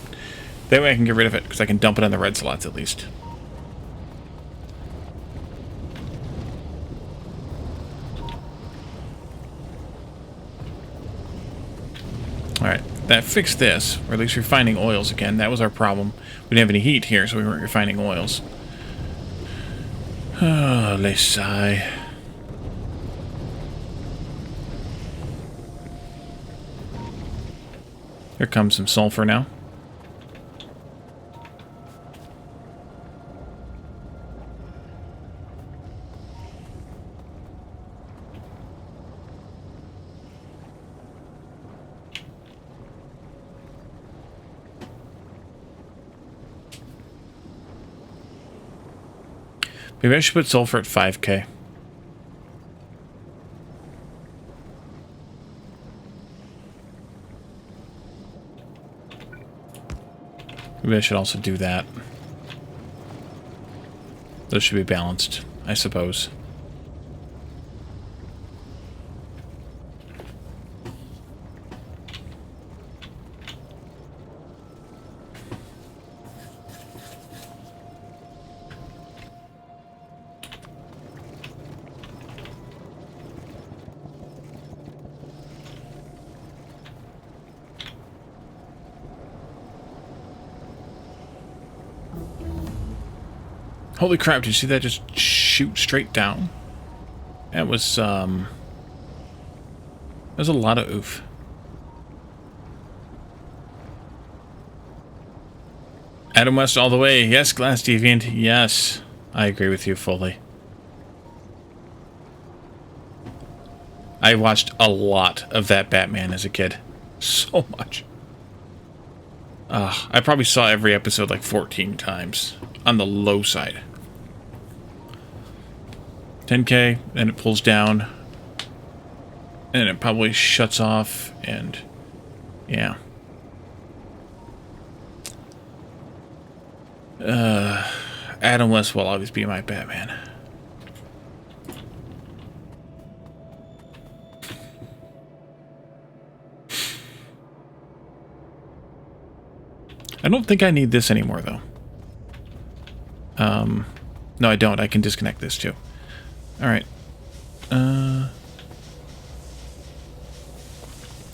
Speaker 2: That way I can get rid of it because I can dump it on the red slots at least. Alright, that fixed this, or at least refining oils again. That was our problem. We didn't have any heat here, so we weren't refining oils. Oh, let's sigh. Here comes some sulfur now. Maybe I should put sulfur at 5K. Maybe I should also do that. Those should be balanced, I suppose. Holy crap, did you see that just shoot straight down? That was a lot of oof. Adam West all the way. Yes, Glass Deviant. Yes, I agree with you fully. I watched a lot of that Batman as a kid. So much. I probably saw every episode like 14 times. On the low side. 10K, then it pulls down. And it probably shuts off, and yeah. Adam West will always be my Batman. I don't think I need this anymore, though. No, I don't. I can disconnect this, too. Alright.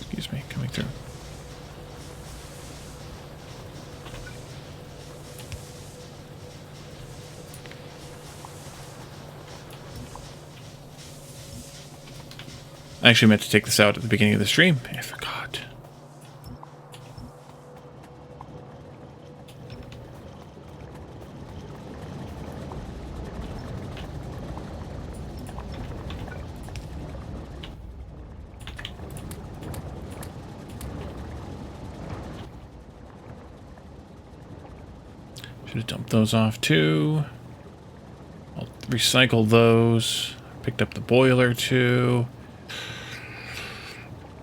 Speaker 2: Excuse me, coming through. I actually meant to take this out at the beginning of the stream. I forgot. Should have dumped those off too. I'll recycle those. Picked up the boiler too.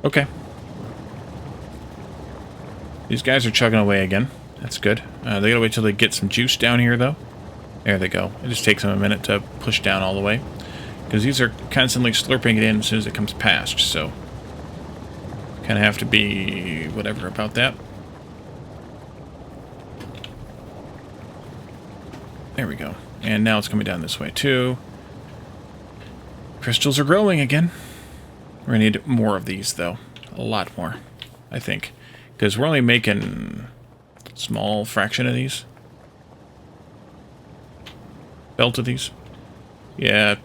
Speaker 2: Okay. These guys are chugging away again. That's good. They gotta wait till they get some juice down here, though. There they go. It just takes them a minute to push down all the way. Because these are constantly slurping it in as soon as it comes past, so... kind of have to be whatever about that. There we go. And now it's coming down this way, too. Crystals are growing again. We're going to need more of these, though. A lot more, I think. Because we're only making a small fraction of these. Belt of these. Yeah,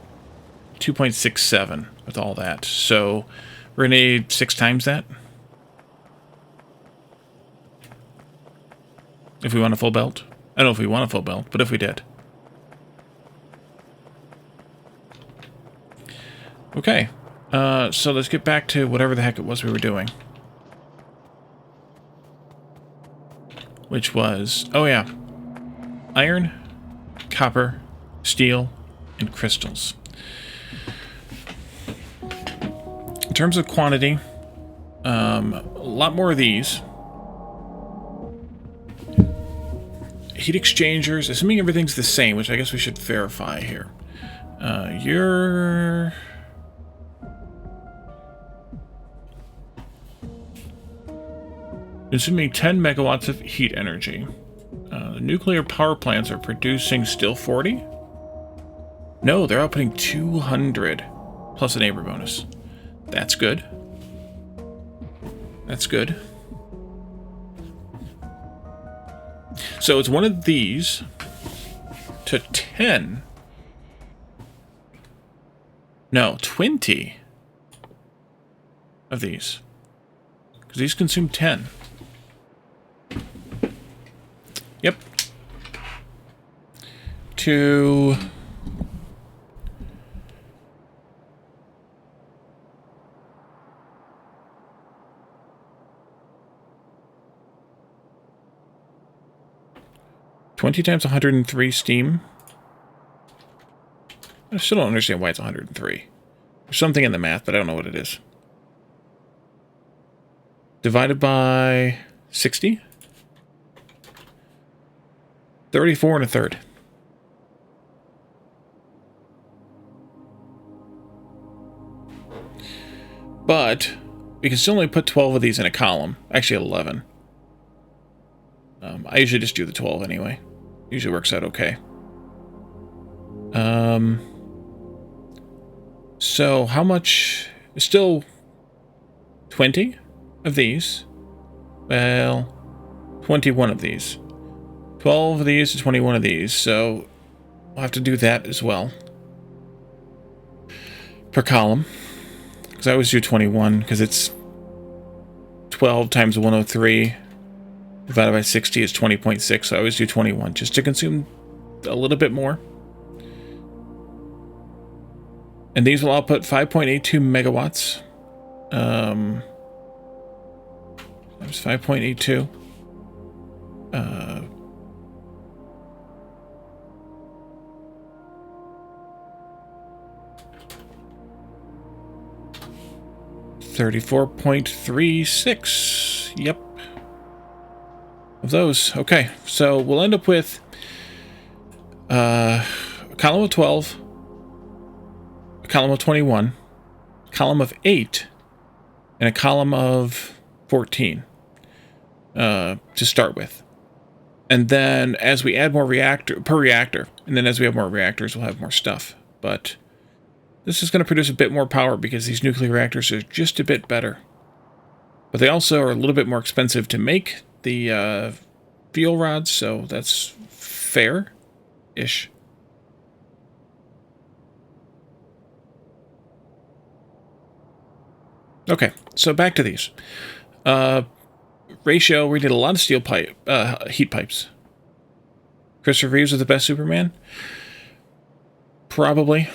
Speaker 2: 2.67 with all that. So we're going to need 6 times that. If we want a full belt. I don't know if we want a full belt, but if we did. Okay. So let's get back to whatever the heck it was we were doing. Which was, oh yeah, iron, copper, steel, and crystals. In terms of quantity, a lot more of these. Heat exchangers, assuming everything's the same, which I guess we should verify here. You're... consuming 10 megawatts of heat energy. The nuclear power plants are producing still 40? No, they're outputting 200 plus a neighbor bonus. That's good. That's good. So it's one of these to 10. No, 20 of these. Because these consume 10. Yep. To... $20 times 103 steam. I still don't understand why it's 103. There's something in the math, but I don't know what it is. Divided by 60? 34 and a third. But we can still only put 12 of these in a column. Actually, 11. I usually just do the 12 anyway. Usually works out okay. So how much? Still 20 of these. Well, 21 of these. 12 of these to 21 of these. So we'll have to do that as well. Per column. Because I always do 21 because it's 12 times 103 divided by 60 is 20.6. So I always do 21 just to consume a little bit more. And these will output 5.82 megawatts. Times 5.82. 34.36. Yep. Of those. Okay, so we'll end up with a column of 12, a column of 21, a column of 8, and a column of 14 to start with. And then as we add more per reactor, and then as we have more reactors, we'll have more stuff. But this is going to produce a bit more power because these nuclear reactors are just a bit better. But they also are a little bit more expensive to make, the fuel rods, so that's fair-ish. Okay, so back to these. Ratio, we did a lot of steel pipe, heat pipes. Christopher Reeves is the best Superman? Probably.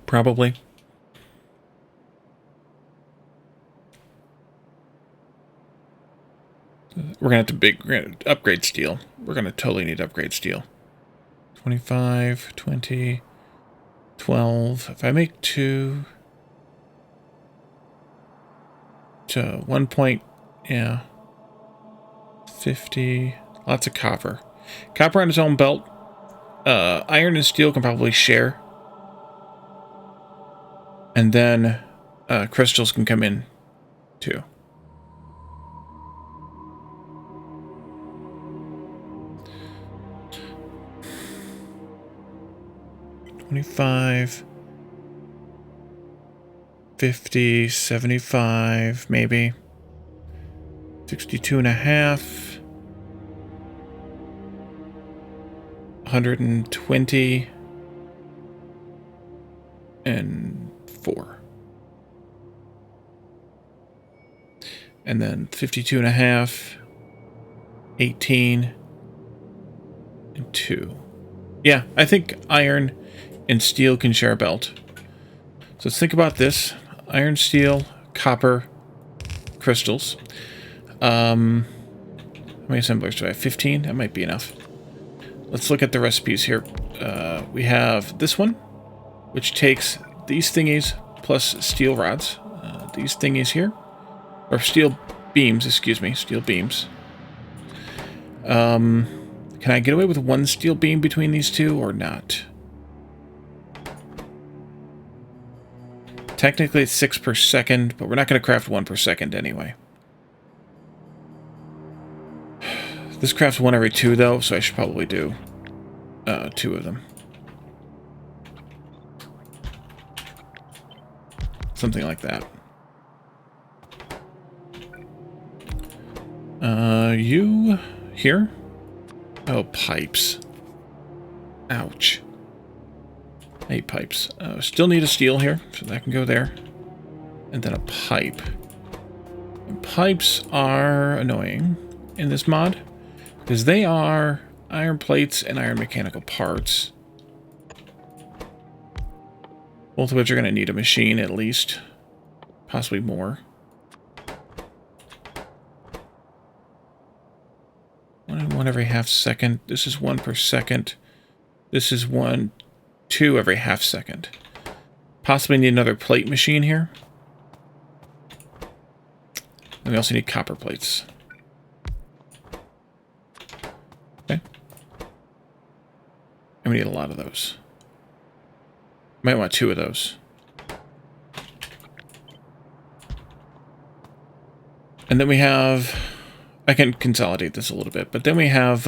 Speaker 2: Probably. We're gonna have to upgrade steel. We're gonna totally need to upgrade steel. 25, 20, 12. If I make 2 to 1 point, yeah, 50. Lots of copper. Copper on its own belt. Iron and steel can probably share. And then crystals can come in too. $25, $50, $75, maybe. 62.5. 120 and 4. And then 52.5, 18 and 2. Yeah, I think iron and steel can share a belt. So let's think about this. Iron, steel, copper, crystals. How many assemblers do I have? 15? That might be enough. Let's look at the recipes here. We have this one, which takes these thingies plus steel rods. These thingies here. Or steel beams, excuse me. Steel beams. Can I get away with one steel beam between these two or not? Technically it's 6 per second, but we're not going to craft 1 per second anyway. This crafts 1 every 2 though, so I should probably do 2 of them. Something like that. You here? Oh, pipes. Ouch. I hate pipes. Still need a steel here, so that can go there. And then a pipe. And pipes are annoying in this mod, because they are iron plates and iron mechanical parts. Both of which are going to need a machine at least. Possibly more. 1 every half second. This is 1 per second. This is 2 every half second. Possibly need another plate machine here. And we also need copper plates. Okay. And we need a lot of those. Might want 2 of those. And then we have... I can consolidate this a little bit, but then we have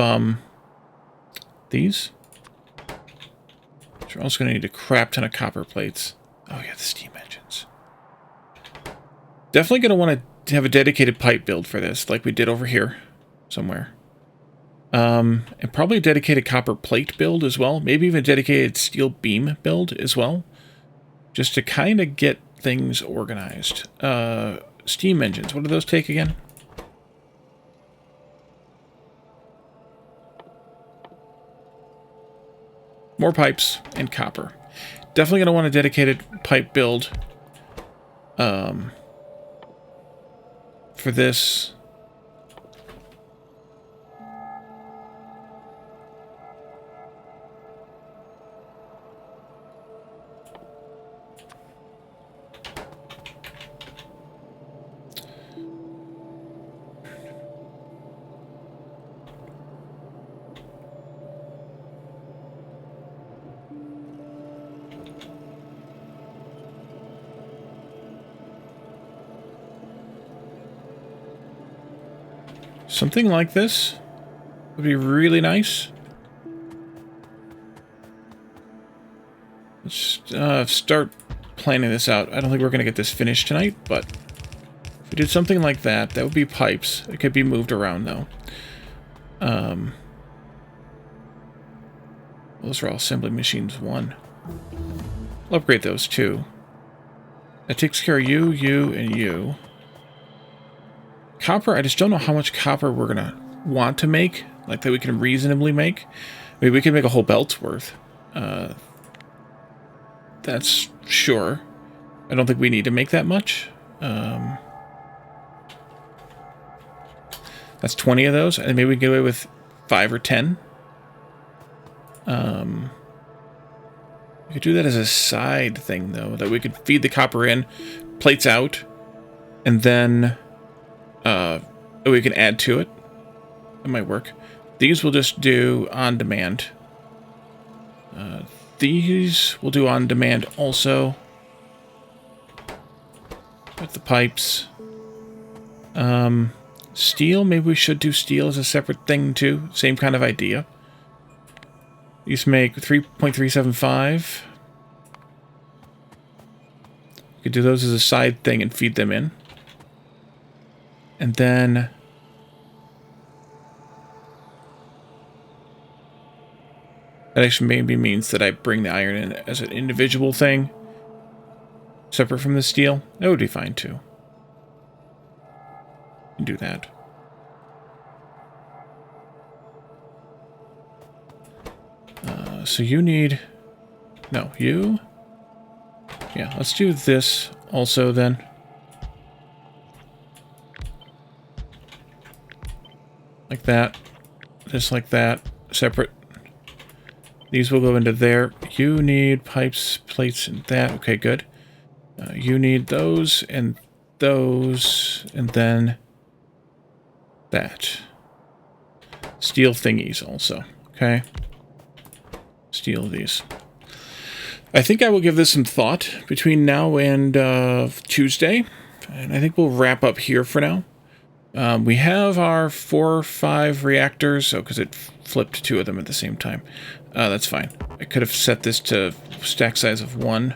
Speaker 2: these. We're also going to need a crap ton of copper plates. Oh yeah, the steam engines. Definitely going to want to have a dedicated pipe build for this, like we did over here somewhere. And probably a dedicated copper plate build as well. Maybe even a dedicated steel beam build as well. Just to kind of get things organized. Steam engines, what do those take again? More pipes and copper. Definitely going to want a dedicated pipe build for this. Something like this would be really nice. Let's start planning this out. I don't think we're going to get this finished tonight, but if we did something like that, that would be pipes. It could be moved around, though. Those are all assembly machines 1. I'll upgrade those, too. That takes care of you, you, and you. Copper, I just don't know how much copper we're going to want to make, like that we can reasonably make. Maybe we can make a whole belt's worth. That's sure. I don't think we need to make that much. That's 20 of those, and maybe we can get away with 5 or 10. We could do that as a side thing, though, that we could feed the copper in, plates out, and then we can add to it. That might work. These we'll just do on demand. These we'll do on demand also. With the pipes. Steel, maybe we should do steel as a separate thing too. Same kind of idea. These make 3.375. We could do those as a side thing and feed them in. And then that actually maybe means that I bring the iron in as an individual thing, separate from the steel. That would be fine too. Do that. So you need... No, you... Yeah, let's do this also then. Like that. Just like that. Separate. These will go into there. You need pipes, plates, and that. Okay, good. You need those, and then that. Steel thingies also. Okay. Steal these. I think I will give this some thought between now and Tuesday. And I think we'll wrap up here for now. We have our 4 or 5 reactors, so because it flipped 2 of them at the same time. That's fine. I could have set this to stack size of 1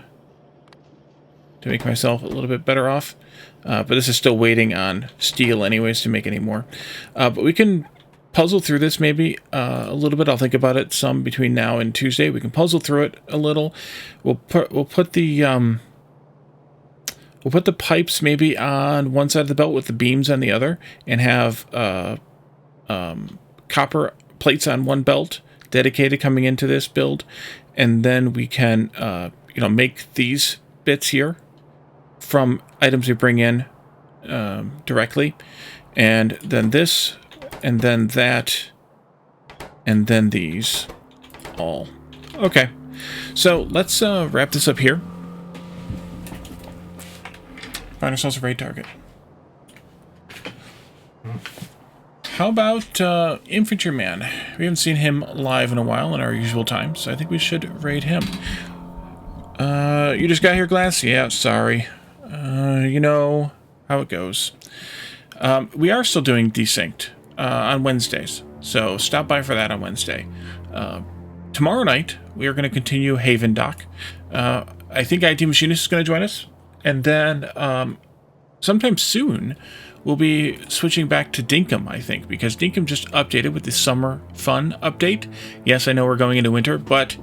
Speaker 2: to make myself a little bit better off. But this is still waiting on steel anyways to make any more. But we can puzzle through this maybe a little bit. I'll think about it some between now and Tuesday. We can puzzle through it a little. We'll put the pipes maybe on one side of the belt with the beams on the other, and have copper plates on one belt dedicated coming into this build, and then we can make these bits here from items we bring in directly, and then this, and then that, and then these all. Okay, so let's wrap this up here. Find ourselves a raid target. How about Infantryman? We haven't seen him live in a while in our usual time, so I think we should raid him. You just got here, Glass? Yeah, sorry. You know how it goes. We are still doing Desynced on Wednesdays, so stop by for that on Wednesday. Tomorrow night, we are going to continue Haven Dock. I think IT Machinist is going to join us. And then sometime soon, we'll be switching back to Dinkum, I think, because Dinkum just updated with the Summer Fun update. Yes, I know we're going into winter, but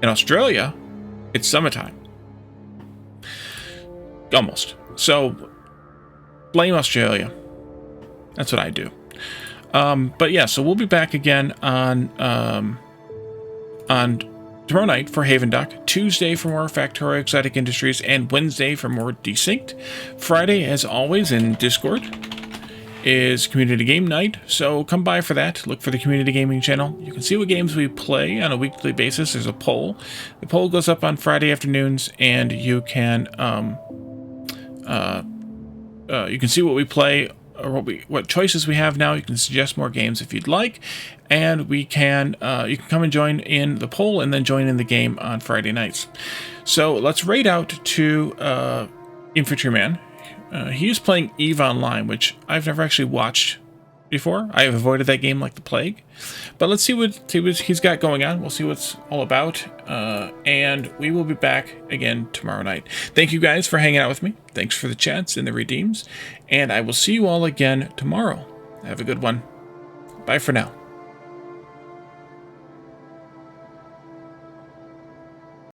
Speaker 2: in Australia, it's summertime. Almost. So, blame Australia. That's what I do. But yeah, so we'll be back again on tomorrow night for Haven Dock, Tuesday for more Factorio Exotic Industries, and Wednesday for more Desynced. Friday, as always, in Discord is Community Game Night, so come by for that. Look for the Community Gaming channel. You can see what games we play on a weekly basis. There's a poll. The poll goes up on Friday afternoons, and you can see what we play, or what choices we have now. You can suggest more games if you'd like, and we can you can come and join in the poll and then join in the game on Friday nights. So let's raid out to Infantryman. He is playing EVE Online, which I've never actually watched before. I have avoided that game like the plague. But let's see what he's got going on. We'll see what's all about. And we will be back again tomorrow night. Thank you guys for hanging out with me. Thanks for the chats and the redeems. And I will see you all again tomorrow. Have a good one. Bye for now.